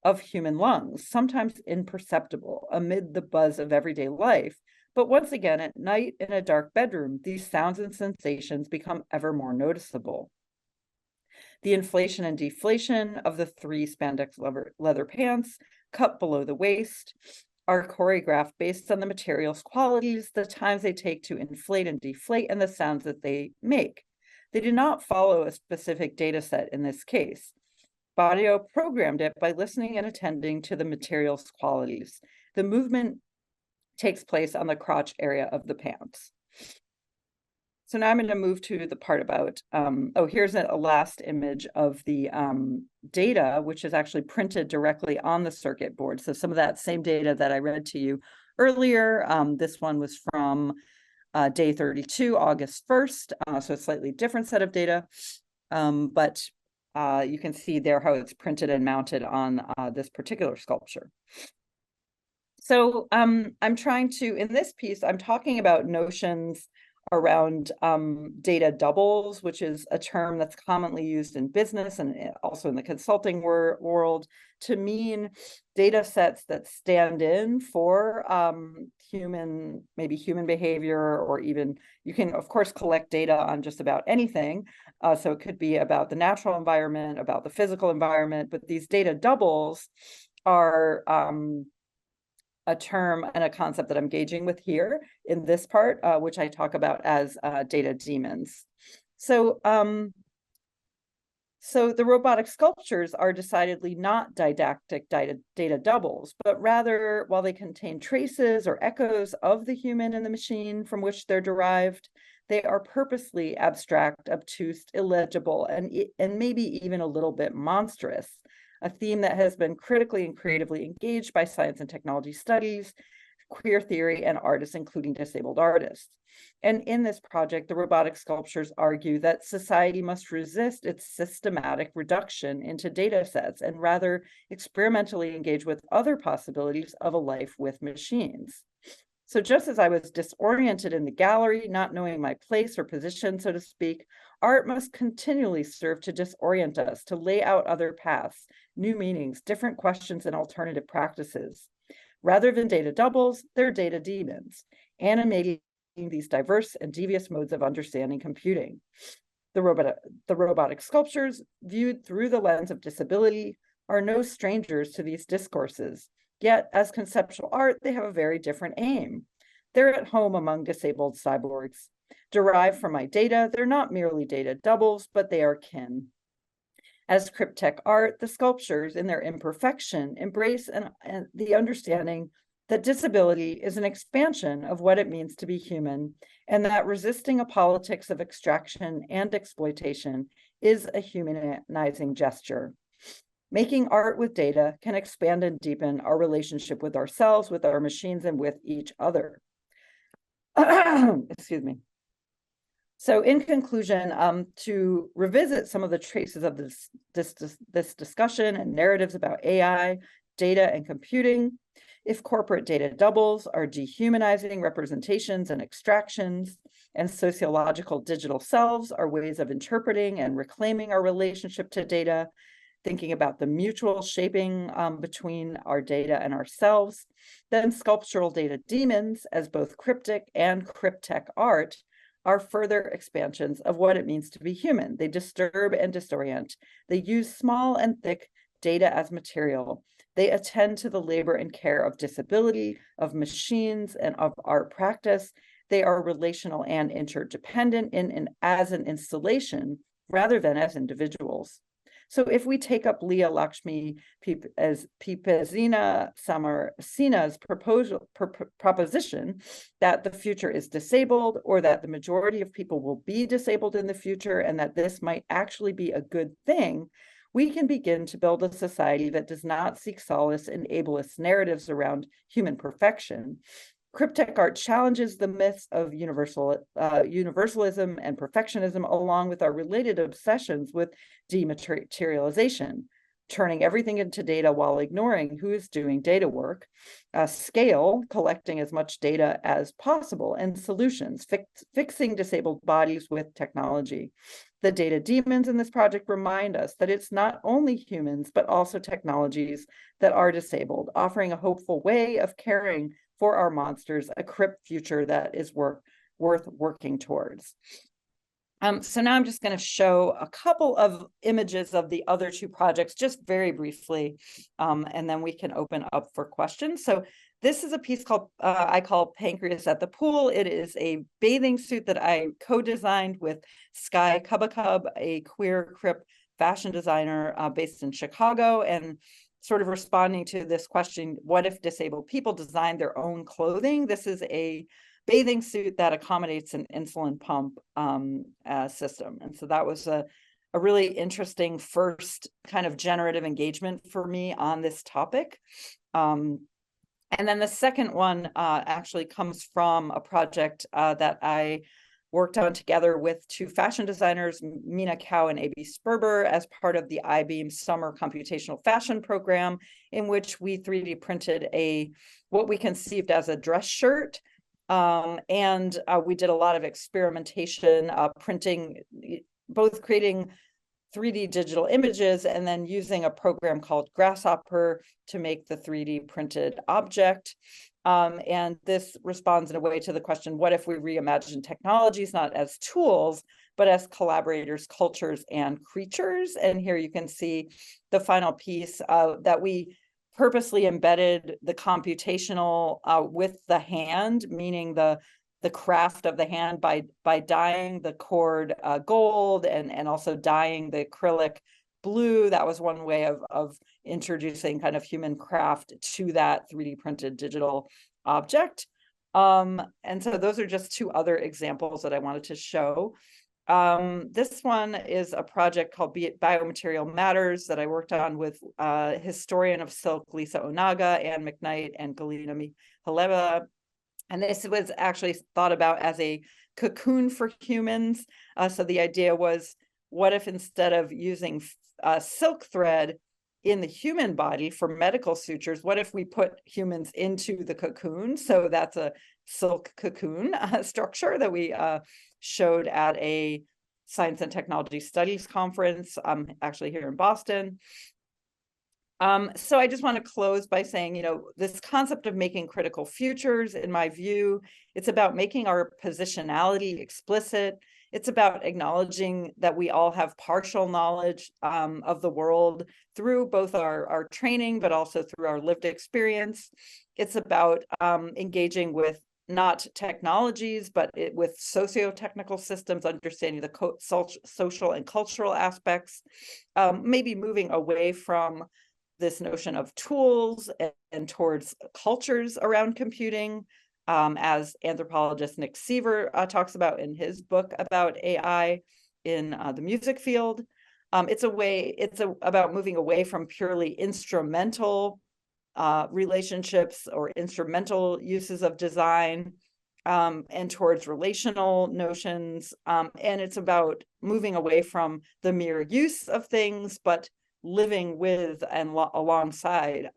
of human lungs, sometimes imperceptible amid the buzz of everyday life. But once again, at night in a dark bedroom, these sounds and sensations become ever more noticeable. The inflation and deflation of the 3 spandex leather pants cut below the waist are choreographed based on the material's qualities, the times they take to inflate and deflate, and the sounds that they make. They do not follow a specific data set in this case. Barrio programmed it by listening and attending to the material's qualities. The movement takes place on the crotch area of the pants. So now I'm going to move to the part about, here's a last image of the data, which is actually printed directly on the circuit board. So some of that same data that I read to you earlier, this one was from day 32, August 1st, so a slightly different set of data, but you can see there how it's printed and mounted on this particular sculpture. So I'm trying to, in this piece, I'm talking about notions around data doubles, which is a term that's commonly used in business and also in the consulting world to mean data sets that stand in for human behavior, or even you can, of course, collect data on just about anything. So it could be about the natural environment, about the physical environment, but these data doubles are a term and a concept that I'm engaging with here in this part, which I talk about as data demons. So the robotic sculptures are decidedly not didactic data doubles, but rather, while they contain traces or echoes of the human and the machine from which they're derived, they are purposely abstract, obtuse, illegible, and maybe even a little bit monstrous, a theme that has been critically and creatively engaged by science and technology studies, queer theory, and artists, including disabled artists. And in this project, the robotic sculptures argue that society must resist its systematic reduction into data sets and rather experimentally engage with other possibilities of a life with machines. So just as I was disoriented in the gallery, not knowing my place or position, so to speak, art must continually serve to disorient us, to lay out other paths, new meanings, different questions, and alternative practices. Rather than data doubles, they're data demons, animating these diverse and devious modes of understanding computing. The robotic sculptures, viewed through the lens of disability, are no strangers to these discourses. Yet, as conceptual art, they have a very different aim. They're at home among disabled cyborgs. Derived from my data, they're not merely data doubles, but they are kin. As cryptech art, the sculptures, in their imperfection, embrace the understanding that disability is an expansion of what it means to be human, and that resisting a politics of extraction and exploitation is a humanizing gesture. Making art with data can expand and deepen our relationship with ourselves, with our machines, and with each other. Excuse me. So in conclusion, to revisit some of the traces of this discussion and narratives about AI, data, and computing, if corporate data doubles are dehumanizing representations and extractions, and sociological digital selves are ways of interpreting and reclaiming our relationship to data, thinking about the mutual shaping between our data and ourselves, then sculptural data demons, as both cryptic and cryptech art, are further expansions of what it means to be human. They disturb and disorient. They use small and thick data as material. They attend to the labor and care of disability, of machines, and of art practice. They are relational and interdependent as an installation rather than as individuals. So if we take up Leah Lakshmi as Pipazina Samarasina's proposition that the future is disabled, or that the majority of people will be disabled in the future, and that this might actually be a good thing, we can begin to build a society that does not seek solace in ableist narratives around human perfection. Cryptic art challenges the myths of universalism and perfectionism, along with our related obsessions with dematerialization, turning everything into data while ignoring who is doing data work, scale, collecting as much data as possible, and solutions, fixing disabled bodies with technology. The data demons in this project remind us that it's not only humans, but also technologies that are disabled, offering a hopeful way of caring for our monsters, a crypt future that is worth working towards. So now I'm just going to show a couple of images of the other two projects, just very briefly, and then we can open up for questions. So this is a piece called, I call Pancreas at the Pool. It is a bathing suit that I co-designed with Sky Cubacub, a queer crip fashion designer based in Chicago, and sort of responding to this question, what if disabled people design their own clothing? This is a bathing suit that accommodates an insulin pump system. And so that was a really interesting first kind of generative engagement for me on this topic. And then the second one actually comes from a project that I worked on together with two fashion designers, Mina Cow and A.B. Sperber, as part of the I-Beam Summer Computational Fashion Program, in which we 3D printed what we conceived as a dress shirt. And we did a lot of experimentation, printing, both creating 3D digital images and then using a program called Grasshopper to make the 3D printed object. And this responds in a way to the question, what if we reimagine technologies not as tools, but as collaborators, cultures, and creatures? And here you can see the final piece that we purposely embedded the computational with the hand, meaning the craft of the hand by dyeing the cord gold and also dyeing the acrylic blue. That was one way of introducing kind of human craft to that 3D printed digital object. And so those are just two other examples that I wanted to show. This one is a project called Biomaterial Matters that I worked on with historian of silk Lisa Onaga, Anne McKnight, and Galina Mihaleva. And this was actually thought about as a cocoon for humans. So the idea was, what if instead of using silk thread in the human body for medical sutures, what if we put humans into the cocoon? So that's a silk cocoon structure that we showed at a Science and Technology Studies conference, actually here in Boston. So I just want to close by saying, this concept of making critical futures, in my view, it's about making our positionality explicit. It's about acknowledging that we all have partial knowledge of the world through both our training, but also through our lived experience. It's about engaging with not technologies, but with socio-technical systems, understanding the social and cultural aspects, maybe moving away from this notion of tools and towards cultures around computing, as anthropologist Nick Seaver talks about in his book about AI in the music field. It's about moving away from purely instrumental relationships or instrumental uses of design and towards relational notions. And it's about moving away from the mere use of things, but living with and alongside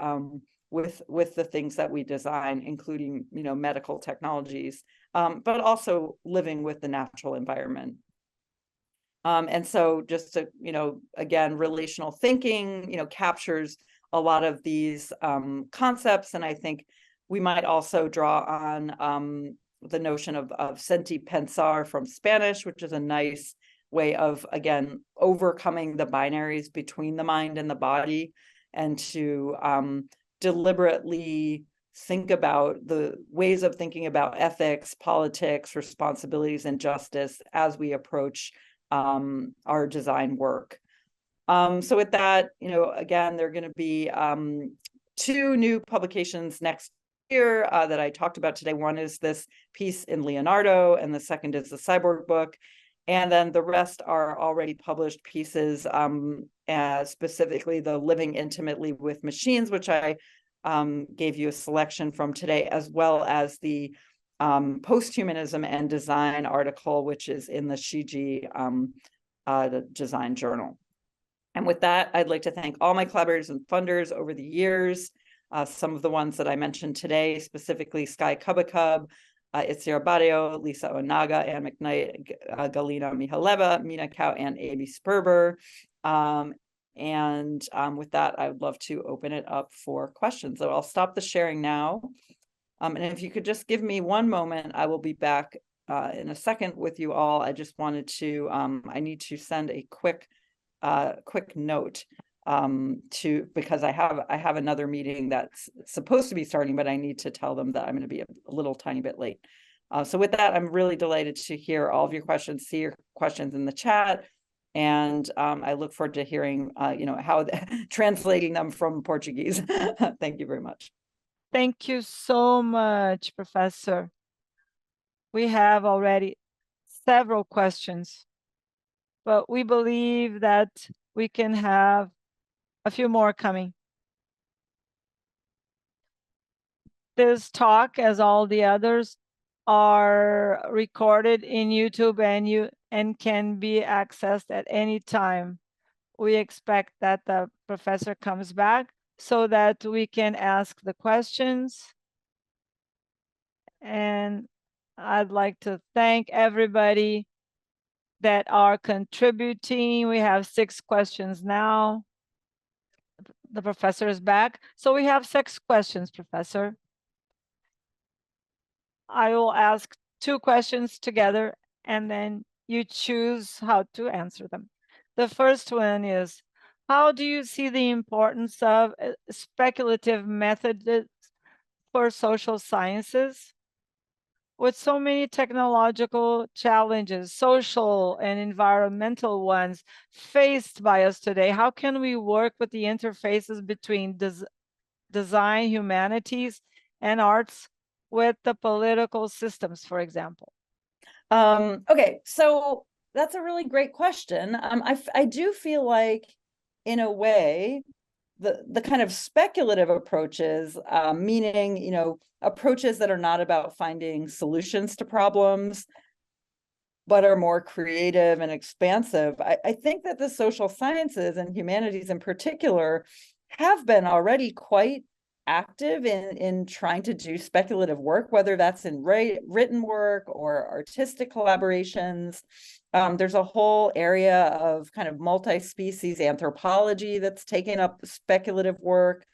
with the things that we design, including medical technologies, but also living with the natural environment. And so just to, again, relational thinking, captures a lot of these concepts. And I think we might also draw on the notion of senti pensar from Spanish, which is a nice way of, again, overcoming the binaries between the mind and the body, and to deliberately think about the ways of thinking about ethics, politics, responsibilities, and justice as we approach our design work. So with that, again, there are going to be 2 new publications next year that I talked about today. One is this piece in Leonardo, and the second is the Cyborg book. And then the rest are already published pieces, specifically the Living Intimately with Machines, which I gave you a selection from today, as well as the Posthumanism and Design article, which is in the Shiji the Design Journal. And with that, I'd like to thank all my collaborators and funders over the years. Some of the ones that I mentioned today, specifically Sky Cubacub, Itzira Barrio, Lisa Onaga, Ann McKnight, Galina Mihaleva, Mina Cow, and Amy Sperber. With that, I would love to open it up for questions. So I'll stop the sharing now. And if you could just give me one moment, I will be back in a second with you all. I just wanted to, I need to send a quick note because I have another meeting that's supposed to be starting, but I need to tell them that I'm going to be a little tiny bit late. So with that, I'm really delighted to hear all of your questions, see your questions in the chat, and I look forward to hearing how translating them from Portuguese. Thank you very much. Thank you so much, Professor. We have already several questions, but we believe that we can have a few more coming. This talk, as all the others, are recorded in YouTube and can be accessed at any time. We expect that the professor comes back so that we can ask the questions. And I'd like to thank everybody that are contributing. We have 6 questions now. The professor is back. So we have 6 questions, Professor. I will ask 2 questions together, and then you choose how to answer them. The first one is, how do you see the importance of speculative methods for social sciences? With so many technological challenges, social and environmental ones faced by us today, how can we work with the interfaces between design, humanities, and arts with the political systems, for example? Okay, so that's a really great question. I do feel like, in a way, the kind of speculative approaches, meaning, approaches that are not about finding solutions to problems, but are more creative and expansive. I think that the social sciences and humanities in particular have been already quite active in trying to do speculative work, whether that's in written work or artistic collaborations. There's a whole area of kind of multi-species anthropology that's taken up speculative work.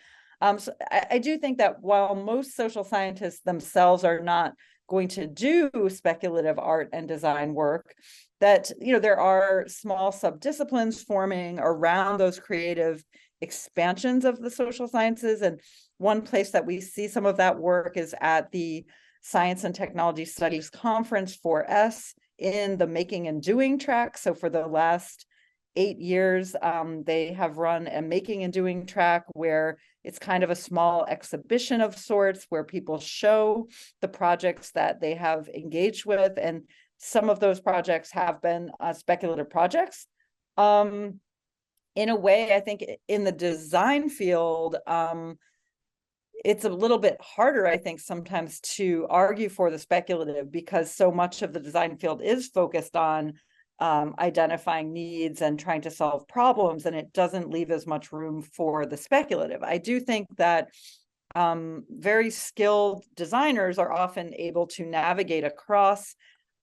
So I do think that while most social scientists themselves are not going to do speculative art and design work, that there are small subdisciplines forming around those creative expansions of the social sciences. And one place that we see some of that work is at the Science and Technology Studies Conference 4S in the Making and Doing track. So for the last 8 years, they have run a Making and Doing track where it's kind of a small exhibition of sorts where people show the projects that they have engaged with. And some of those projects have been speculative projects. In a way, I think in the design field, it's a little bit harder, I think, sometimes to argue for the speculative, because so much of the design field is focused on identifying needs and trying to solve problems, and it doesn't leave as much room for the speculative. I do think that very skilled designers are often able to navigate across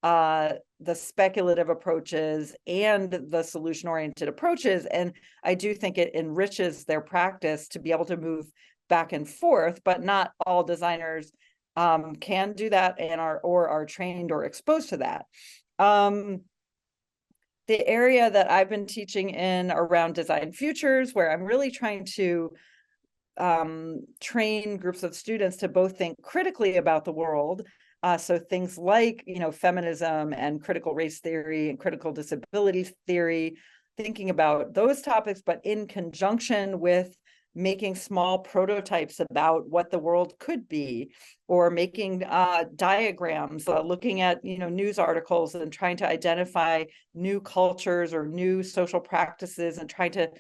the speculative approaches and the solution-oriented approaches. And I do think it enriches their practice to be able to move back and forth, but not all designers can do that and are trained or exposed to that. The area that I've been teaching in around design futures, where I'm really trying to train groups of students to both think critically about the world. So things like, feminism and critical race theory and critical disability theory, thinking about those topics, but in conjunction with making small prototypes about what the world could be, or making diagrams, looking at news articles and trying to identify new cultures or new social practices and trying to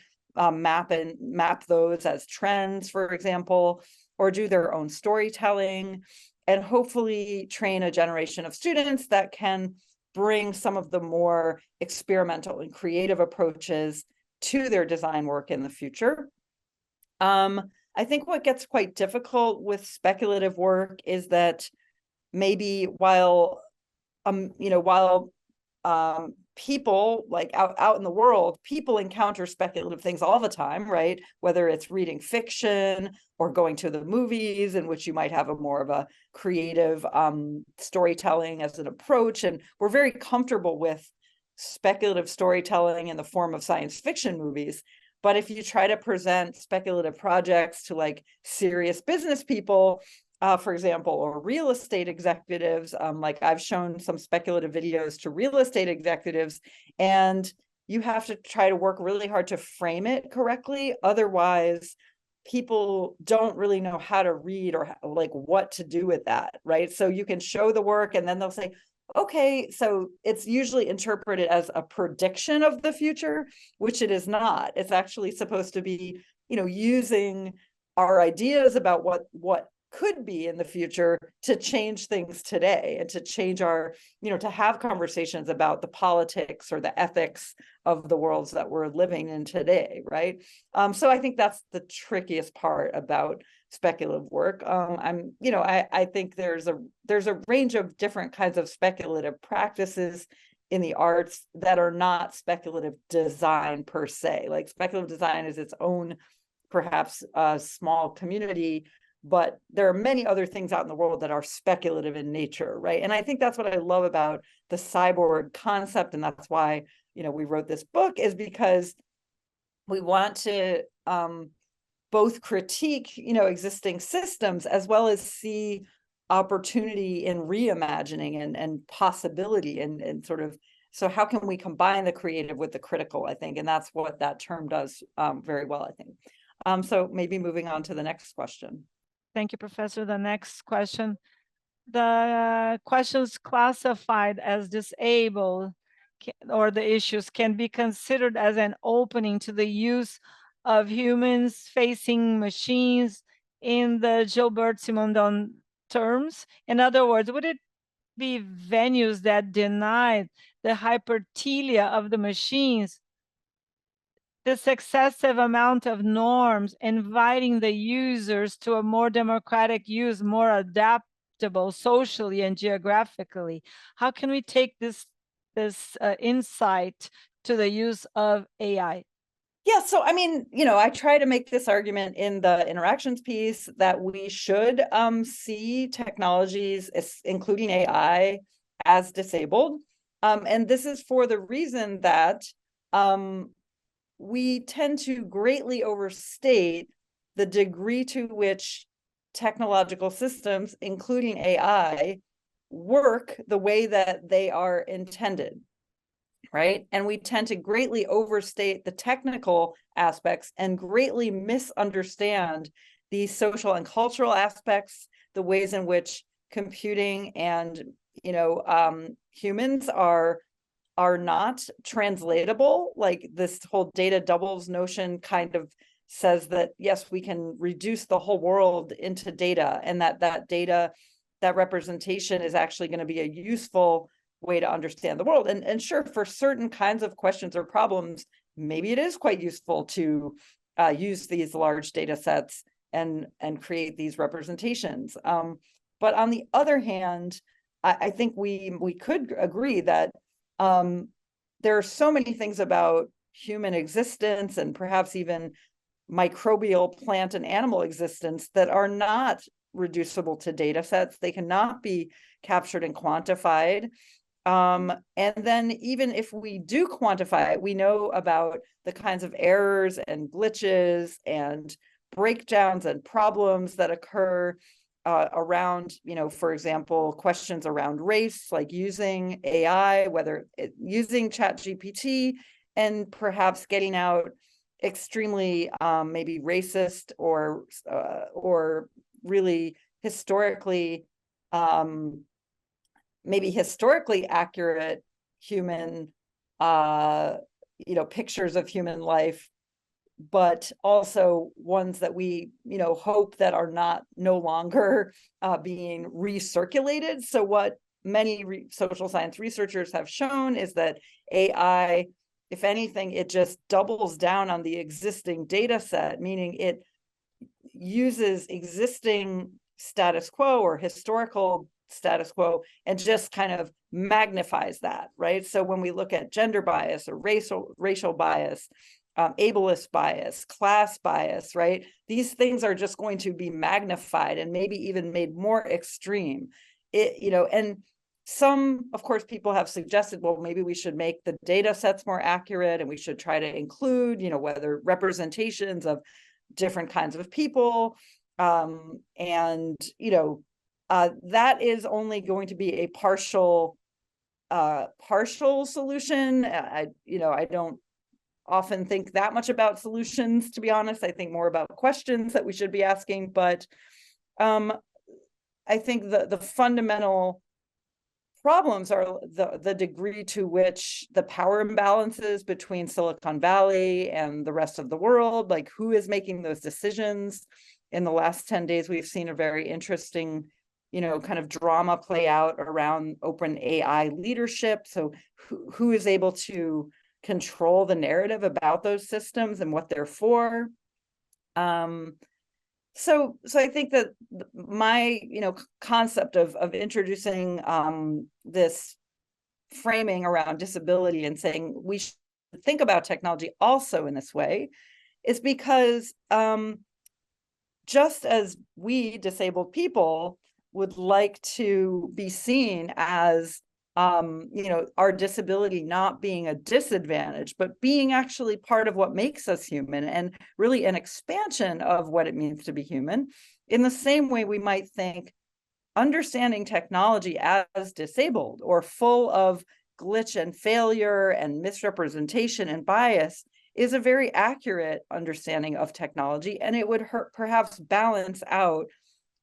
map those as trends, for example, or do their own storytelling, and hopefully train a generation of students that can bring some of the more experimental and creative approaches to their design work in the future. I think what gets quite difficult with speculative work is that maybe while people like out in the world, people encounter speculative things all the time, right? Whether it's reading fiction or going to the movies, in which you might have a more of a creative storytelling as an approach. And we're very comfortable with speculative storytelling in the form of science fiction movies. But if you try to present speculative projects to like serious business people, for example, or real estate executives, like I've shown some speculative videos to real estate executives, and you have to try to work really hard to frame it correctly. Otherwise, people don't really know how to read or like what to do with that, right? So you can show the work and then they'll say, okay, so it's usually interpreted as a prediction of the future, which it is not. It's actually supposed to be, using our ideas about what could be in the future to change things today, and to change our, to have conversations about the politics or the ethics of the worlds that we're living in today, right? So I think that's the trickiest part about speculative work. I think there's a range of different kinds of speculative practices in the arts that are not speculative design per se. Like speculative design is its own, perhaps, small community, but there are many other things out in the world that are speculative in nature, right? And I think that's what I love about the cyborg concept, and that's why we wrote this book, is because we want to both critique existing systems as well as see opportunity in reimagining and possibility and sort of, so how can we combine the creative with the critical, I think, and that's what that term does very well, I think. So maybe moving on to the next question. Thank you, Professor. The next question. The questions classified as disabled or the issues can be considered as an opening to the use of humans facing machines in the Gilbert Simondon terms. In other words, would it be venues that denied the hypertelia of the machines, this excessive amount of norms, inviting the users to a more democratic use, more adaptable socially and geographically? How can we take this insight to the use of AI? Yeah, so I mean, I try to make this argument in the interactions piece that we should see technologies, including AI, as disabled. And this is for the reason that we tend to greatly overstate the degree to which technological systems, including AI, work the way that they are intended, right? And we tend to greatly overstate the technical aspects and greatly misunderstand the social and cultural aspects, the ways in which computing and humans are not translatable. Like this whole data doubles notion kind of says that, yes, we can reduce the whole world into data, and that data, that representation is actually going to be a useful way to understand the world. And sure, for certain kinds of questions or problems, maybe it is quite useful to use these large data sets and create these representations. But on the other hand, I think we could agree that there are so many things about human existence and perhaps even microbial plant and animal existence that are not reducible to data sets. They cannot be captured and quantified. And then even if we do quantify it, we know about the kinds of errors and glitches and breakdowns and problems that occur around, for example, questions around race, like using AI, using ChatGPT, and perhaps getting out extremely maybe racist or really historically maybe historically accurate human pictures of human life, but also ones that we hope that are no longer being recirculated. So what many social science researchers have shown is that AI, if anything, it just doubles down on the existing data set, meaning it uses existing status quo or historical status quo and just kind of magnifies that, right? So when we look at gender bias or racial bias, ableist bias, class bias, right? These things are just going to be magnified and maybe even made more extreme. And some, of course, people have suggested, well, maybe we should make the data sets more accurate and we should try to include, whether representations of different kinds of people. That is only going to be a partial solution. I don't often think that much about solutions, to be honest. I think more about questions that we should be asking. But I think the fundamental problems are the degree to which the power imbalances between Silicon Valley and the rest of the world, like who is making those decisions. In the last 10 days, we've seen a very interesting, kind of drama play out around open AI leadership. So who is able to control the narrative about those systems and what they're for? So I think that my, concept of introducing this framing around disability and saying we should think about technology also in this way is because just as we disabled people would like to be seen as our disability not being a disadvantage, but being actually part of what makes us human and really an expansion of what it means to be human. In the same way, we might think understanding technology as disabled or full of glitch and failure and misrepresentation and bias is a very accurate understanding of technology, and it would perhaps balance out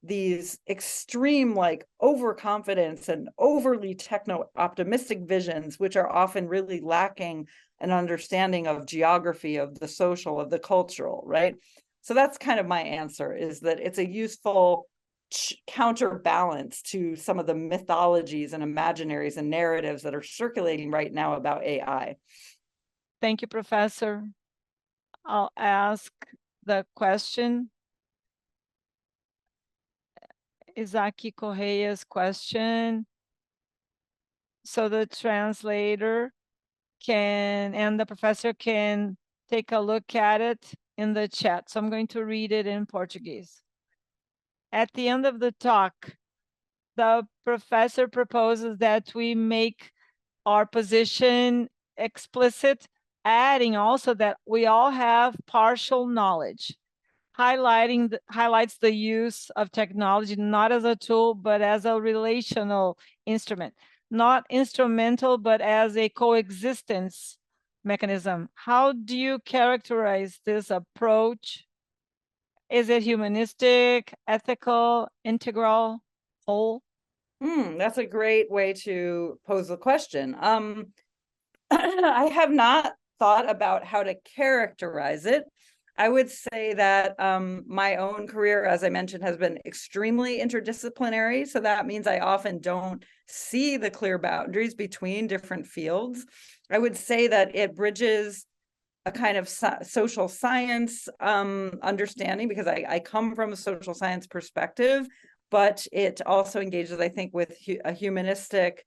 these extreme, like, overconfidence and overly techno-optimistic visions, which are often really lacking an understanding of geography, of the social, of the cultural, right? So that's kind of my answer, is that it's a useful counterbalance to some of the mythologies and imaginaries and narratives that are circulating right now about AI. Thank you, Professor. I'll ask the question. Isaki Correa's question. So the translator and the professor can take a look at it in the chat. So I'm going to read it in Portuguese. At the end of the talk, the professor proposes that we make our position explicit, adding also that we all have partial knowledge, highlights the use of technology not as a tool, but as a relational instrument, not instrumental, but as a coexistence mechanism. How do you characterize this approach? Is it humanistic, ethical, integral, whole? That's a great way to pose the question. I have not thought about how to characterize it. I would say that my own career, as I mentioned, has been extremely interdisciplinary. So that means I often don't see the clear boundaries between different fields. I would say that it bridges a kind of social science understanding, because I come from a social science perspective, but it also engages, I think, with a humanistic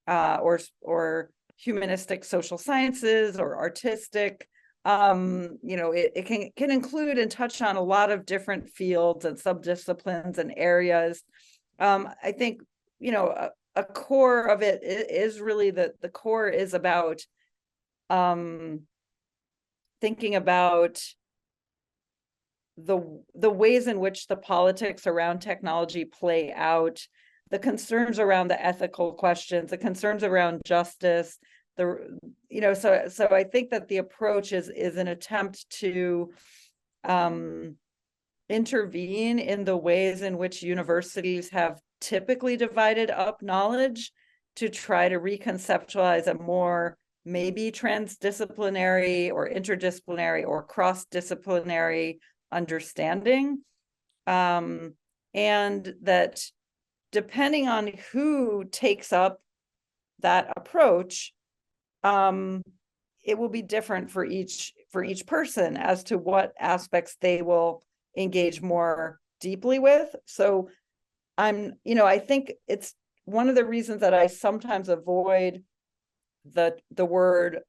or humanistic social sciences or artistic It can include and touch on a lot of different fields and subdisciplines and areas. I think, a core of it is really the core is about thinking about the ways in which the politics around technology play out, the concerns around the ethical questions, the concerns around justice, so I think that the approach is an attempt to intervene in the ways in which universities have typically divided up knowledge to try to reconceptualize a more maybe transdisciplinary or interdisciplinary or cross-disciplinary understanding. And that depending on who takes up that approach, it will be different for each person as to what aspects they will engage more deeply with. So I think it's one of the reasons that I sometimes avoid the word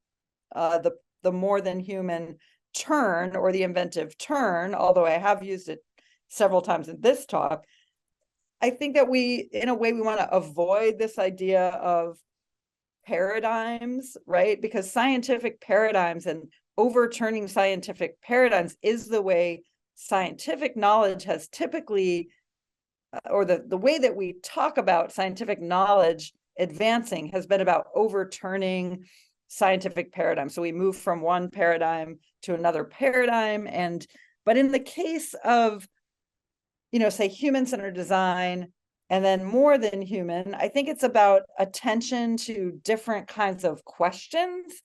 the more than human turn or the inventive turn, although I have used it several times in this talk. I think that we want to avoid this idea of paradigms, right? Because scientific paradigms and overturning scientific paradigms is the way scientific knowledge has typically, or the way that we talk about scientific knowledge advancing has been about overturning scientific paradigms. So we move from one paradigm to another paradigm. But in the case of, say human-centered design, and then more than human, I think it's about attention to different kinds of questions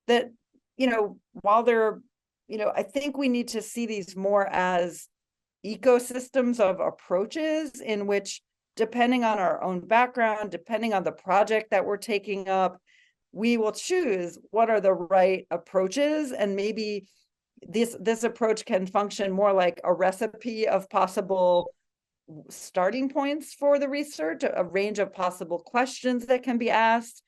that, while they're, I think we need to see these more as ecosystems of approaches in which, depending on our own background, depending on the project that we're taking up, we will choose what are the right approaches. And maybe this approach can function more like a recipe of possible starting points for the research, a range of possible questions that can be asked.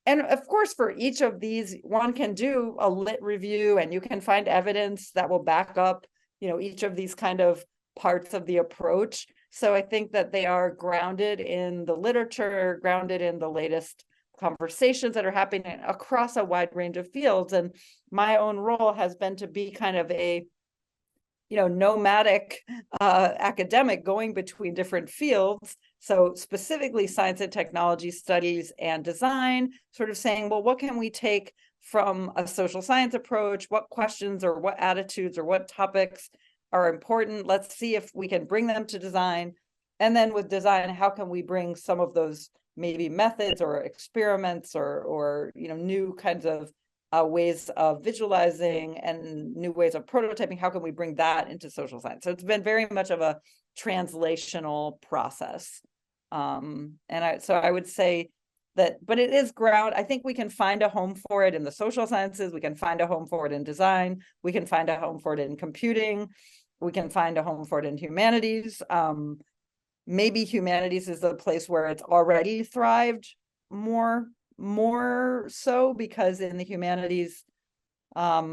And of course, for each of these, one can do a lit review and you can find evidence that will back up, each of these kind of parts of the approach. So I think that they are grounded in the literature, grounded in the latest conversations that are happening across a wide range of fields. And my own role has been to be kind of a nomadic academic going between different fields. So specifically science and technology studies and design, sort of saying, well, what can we take from a social science approach? What questions or what attitudes or what topics are important? Let's see if we can bring them to design. And then with design, how can we bring some of those maybe methods or experiments or new kinds of ways of visualizing and new ways of prototyping, how can we bring that into social science? So it's been very much of a translational process. So I would say that, but it is ground. I think we can find a home for it in the social sciences. We can find a home for it in design. We can find a home for it in computing. We can find a home for it in humanities. Maybe humanities is the place where it's already thrived more so, because in the humanities, I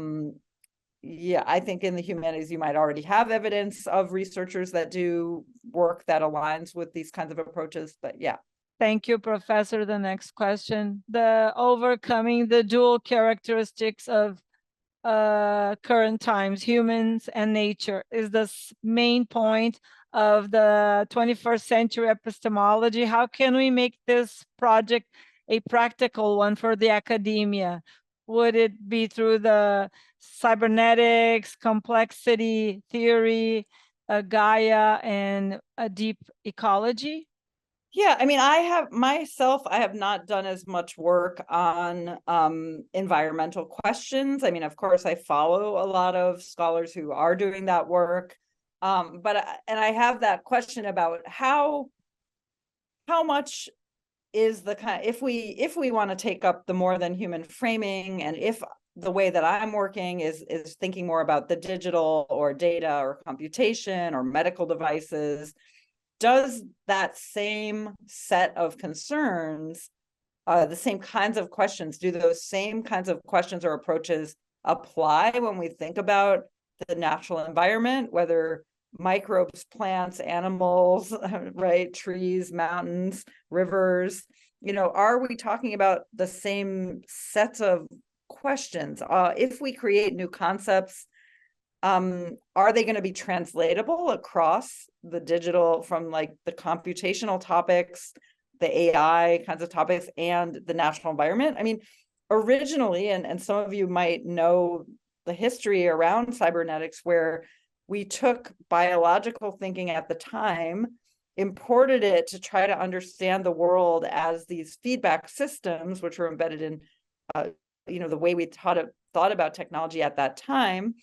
think in the humanities, you might already have evidence of researchers that do work that aligns with these kinds of approaches, but yeah. Thank you, Professor. The next question, the overcoming the dual characteristics of current times, humans and nature, is the main point of the 21st century epistemology. How can we make this project a practical one for the academia? Would it be through the cybernetics, complexity theory, Gaia, and a deep ecology? Yeah, I mean, I have not done as much work on environmental questions. I mean, of course, I follow a lot of scholars who are doing that work. And I have that question about how much is the kind, if we want to take up the more than human framing, and if the way that I'm working is thinking more about the digital or data or computation or medical devices, does that same set of concerns, the same kinds of questions, do those same kinds of questions or approaches apply when we think about the natural environment, whether microbes, plants, animals, right, trees, mountains, rivers, are we talking about the same sets of questions? If we create new concepts, are they going to be translatable across the digital, from like the computational topics, the AI kinds of topics, and the natural environment? I mean, originally, and some of you might know the history around cybernetics, where we took biological thinking at the time, imported it to try to understand the world as these feedback systems, which were embedded in, the way we thought about technology at that time.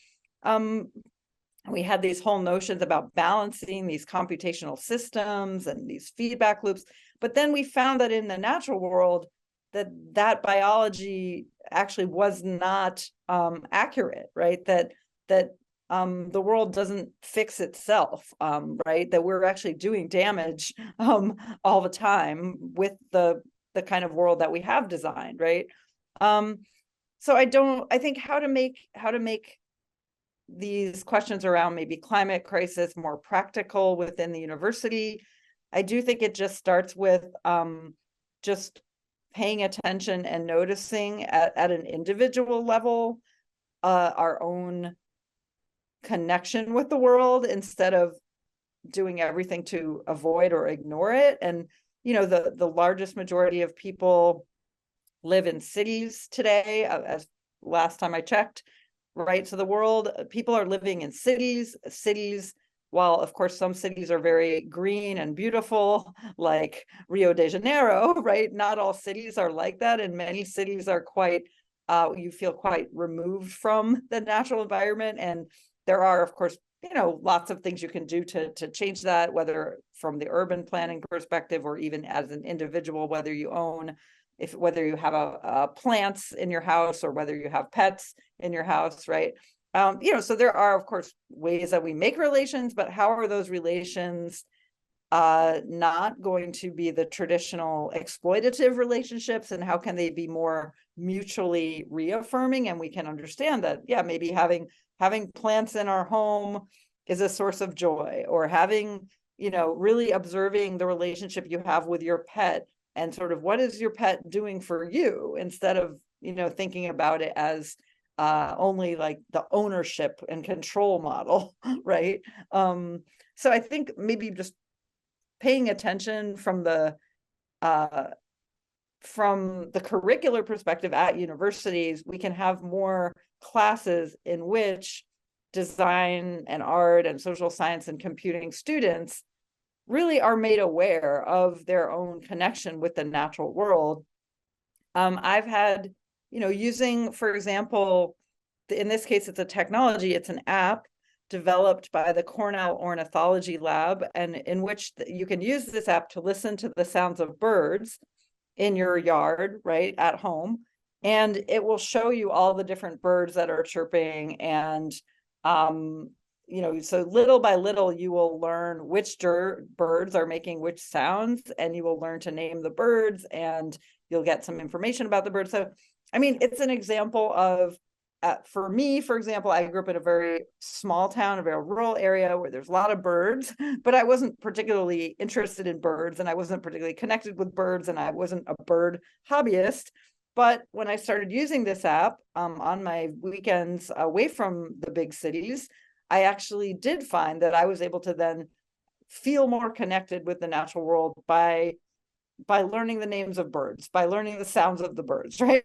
We had these whole notions about balancing these computational systems and these feedback loops. But then we found that in the natural world, that biology actually was not accurate, right? That the world doesn't fix itself, right? That we're actually doing damage all the time with the kind of world that we have designed, right? So I think how to make these questions around maybe climate crisis more practical within the university. I do think it just starts with just paying attention and noticing at an individual level our own connection with the world, instead of doing everything to avoid or ignore it. And the largest majority of people live in cities today, as last time I checked, right? So the world, people are living in cities, while of course some cities are very green and beautiful, like Rio de Janeiro, right? Not all cities are like that, and many cities are quite, you feel quite removed from the natural environment. And there are, of course, lots of things you can do to change that, whether from the urban planning perspective, or even as an individual, whether you own, whether you have a plants in your house, or whether you have pets in your house, right? So there are, of course, ways that we make relations, but how are those relations not going to be the traditional exploitative relationships, and how can they be more mutually reaffirming? And we can understand that, yeah, maybe having plants in our home is a source of joy, or having, really observing the relationship you have with your pet, and sort of what is your pet doing for you, instead of, thinking about it as only like the ownership and control model, right? So I think maybe just paying attention from the curricular perspective at universities, we can have more classes in which design and art and social science and computing students really are made aware of their own connection with the natural world. I've had, using, for example, in this case, it's a technology, it's an app developed by the Cornell Ornithology Lab, and in which you can use this app to listen to the sounds of birds in your yard, right, at home. And it will show you all the different birds that are chirping. And, so little by little, you will learn which birds are making which sounds, and you will learn to name the birds, and you'll get some information about the birds. So, I mean, it's an example of, for me, for example, I grew up in a very small town, a very rural area where there's a lot of birds, but I wasn't particularly interested in birds, and I wasn't particularly connected with birds, and I wasn't a bird hobbyist. But when I started using this app on my weekends away from the big cities, I actually did find that I was able to then feel more connected with the natural world by learning the names of birds, by learning the sounds of the birds, right?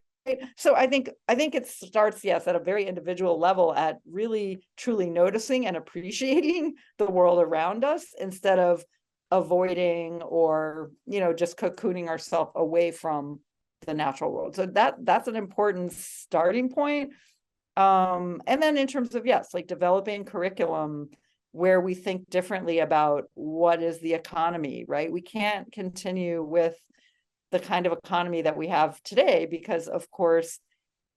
So I think it starts, yes, at a very individual level, at really truly noticing and appreciating the world around us, instead of avoiding or, just cocooning ourselves away from the natural world. So that's an important starting point. And then in terms of, yes, like developing curriculum where we think differently about what is the economy, right? We can't continue with the kind of economy that we have today, because of course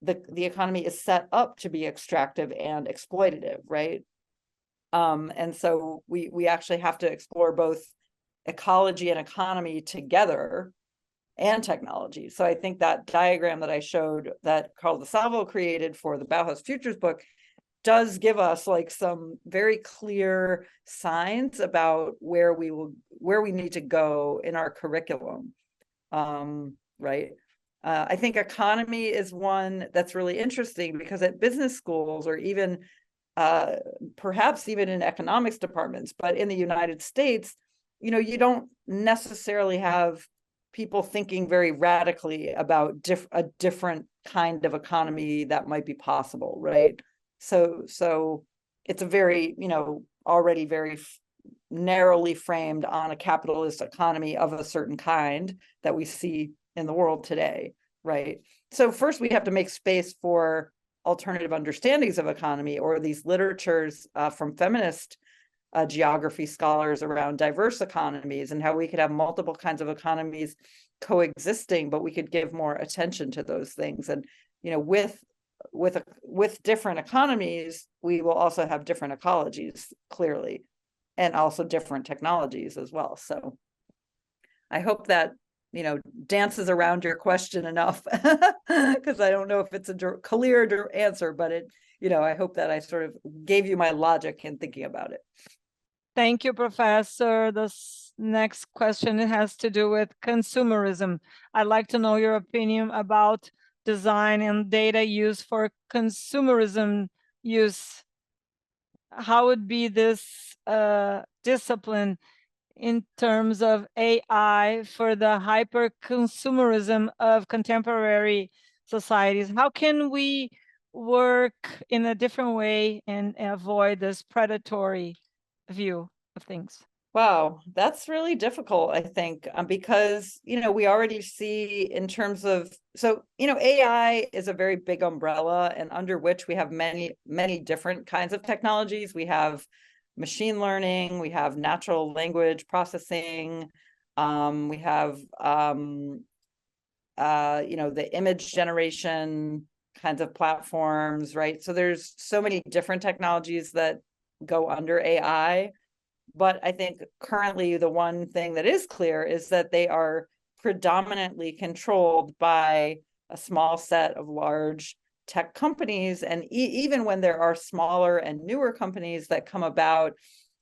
the economy is set up to be extractive and exploitative, right? And so we actually have to explore both ecology and economy together, and technology. So I think that diagram that I showed that Carl DeSalvo created for the Bauhaus Futures book does give us like some very clear signs about where we need to go in our curriculum. Right. I think economy is one that's really interesting, because at business schools, or even perhaps even in economics departments, but in the United States, you don't necessarily have people thinking very radically about a different kind of economy that might be possible, right? So it's a very, already very narrowly framed on a capitalist economy of a certain kind that we see in the world today, right? So first we have to make space for alternative understandings of economy, or these literatures from feminist geography scholars around diverse economies, and how we could have multiple kinds of economies coexisting, but we could give more attention to those things. And with different economies, we will also have different ecologies, clearly, and also different technologies as well. So I hope that dances around your question enough, because I don't know if it's a clear answer, but I hope that I sort of gave you my logic in thinking about it. Thank you, Professor. This next question has to do with consumerism. I'd like to know your opinion about design and data use for consumerism use. How would be this discipline in terms of AI for the hyper consumerism of contemporary societies? How can we work in a different way and avoid this predatory view of things? Wow, that's really difficult, I think, because, we already see in terms of, so, AI is a very big umbrella, and under which we have many, many different kinds of technologies. We have machine learning, we have natural language processing, we have, the image generation kinds of platforms, right? So there's so many different technologies that go under AI. But I think currently the one thing that is clear is that they are predominantly controlled by a small set of large tech companies. And even when there are smaller and newer companies that come about,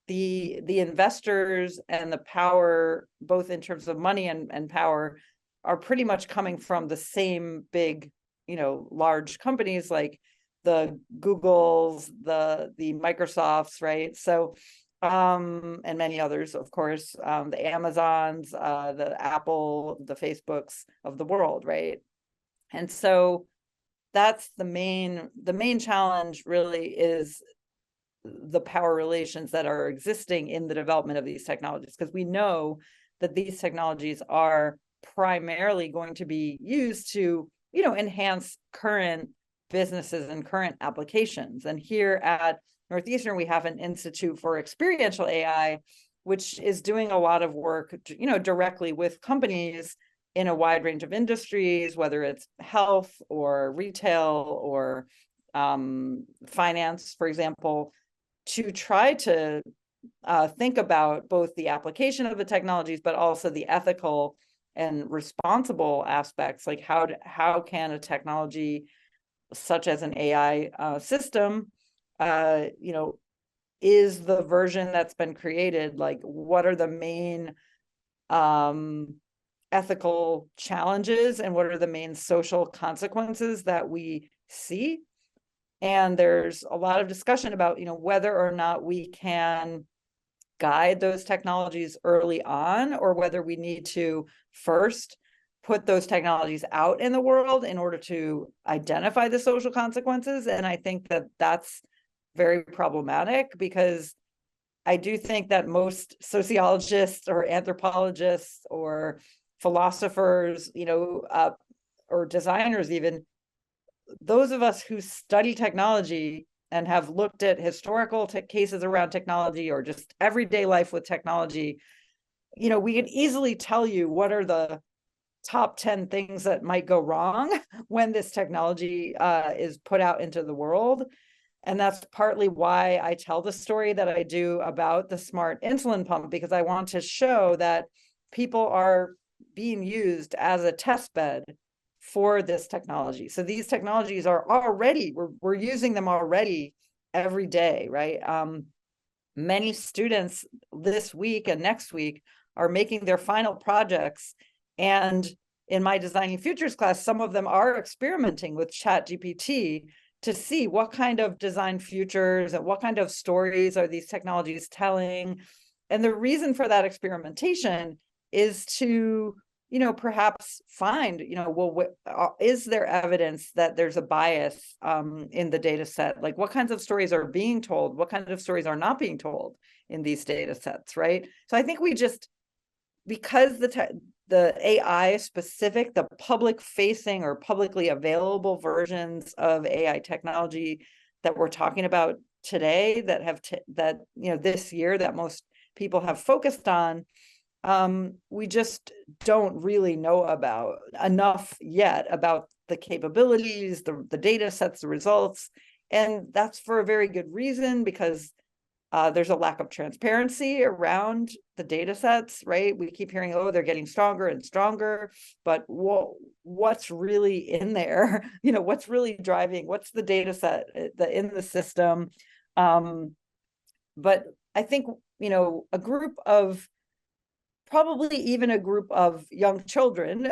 the investors and the power, both in terms of money and power, are pretty much coming from the same big, large companies like the Googles, the Microsofts, right? So and many others, of course, the Amazons, the Apple, the Facebooks of the world, right? And so that's the main challenge really is the power relations that are existing in the development of these technologies, because we know that these technologies are primarily going to be used to, enhance current businesses and current applications. And here at Northeastern, we have an Institute for Experiential AI, which is doing a lot of work, directly with companies in a wide range of industries, whether it's health or retail or finance, for example, to try to think about both the application of the technologies, but also the ethical and responsible aspects, like how can a technology such as an AI system, is the version that's been created, like what are the main ethical challenges and what are the main social consequences that we see. And there's a lot of discussion about, whether or not we can guide those technologies early on, or whether we need to first put those technologies out in the world in order to identify the social consequences. And I think that that's very problematic, because I do think that most sociologists or anthropologists or philosophers, or designers even, those of us who study technology and have looked at historical cases around technology, or just everyday life with technology, we can easily tell you what are the top 10 things that might go wrong when this technology is put out into the world. And that's partly why I tell the story that I do about the smart insulin pump, because I want to show that people are being used as a test bed for this technology. So these technologies are already, we're using them already every day, right? Many students this week and next week are making their final projects. And in my Designing Futures class, some of them are experimenting with ChatGPT to see what kind of design futures and what kind of stories are these technologies telling. And the reason for that experimentation is to, perhaps find, well, is there evidence that there's a bias in the data set? Like, what kinds of stories are being told? What kinds of stories are not being told in these data sets, right? So I think we just, because the AI specific, the public facing or publicly available versions of AI technology that we're talking about today, that have this year, that most people have focused on, we just don't really know about enough yet about the capabilities, the data sets, the results. And that's for a very good reason, because there's a lack of transparency around the data sets, right? We keep hearing, oh, they're getting stronger and stronger, but what's really in there? What's really driving? What's the data set in the system? But I think, probably even a group of young children,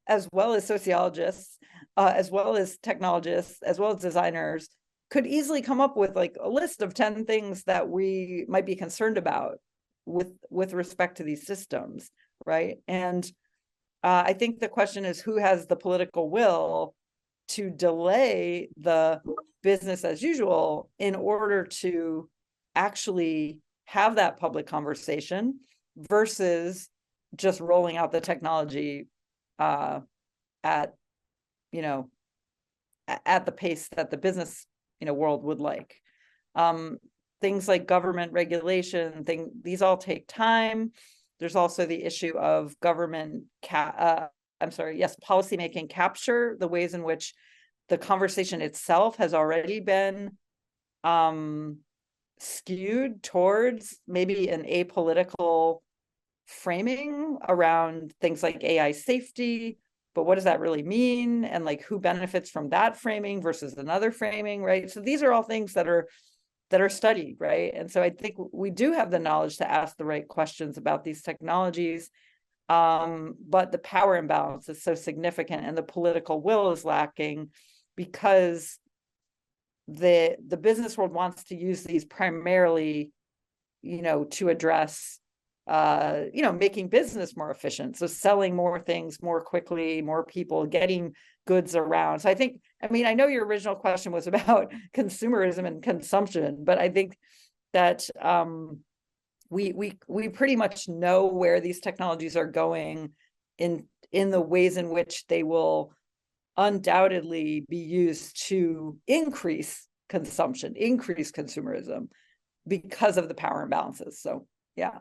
as well as sociologists, as well as technologists, as well as designers, could easily come up with like a list of 10 things that we might be concerned about with respect to these systems, right? And I think the question is, who has the political will to delay the business as usual in order to actually have that public conversation versus just rolling out the technology at the pace that the business world would like. Things like government regulation, these all take time. There's also the issue of government policymaking capture, the ways in which the conversation itself has already been skewed towards maybe an apolitical framing around things like AI safety, but what does that really mean? And like, who benefits from that framing versus another framing, right? So these are all things that are studied, right? And so I think we do have the knowledge to ask the right questions about these technologies, but the power imbalance is so significant and the political will is lacking, because the business world wants to use these primarily, to address making business more efficient. So selling more things more quickly, more people, getting goods around. So I know your original question was about consumerism and consumption, but I think that we pretty much know where these technologies are going in the ways in which they will undoubtedly be used to increase consumption, increase consumerism because of the power imbalances. So, yeah.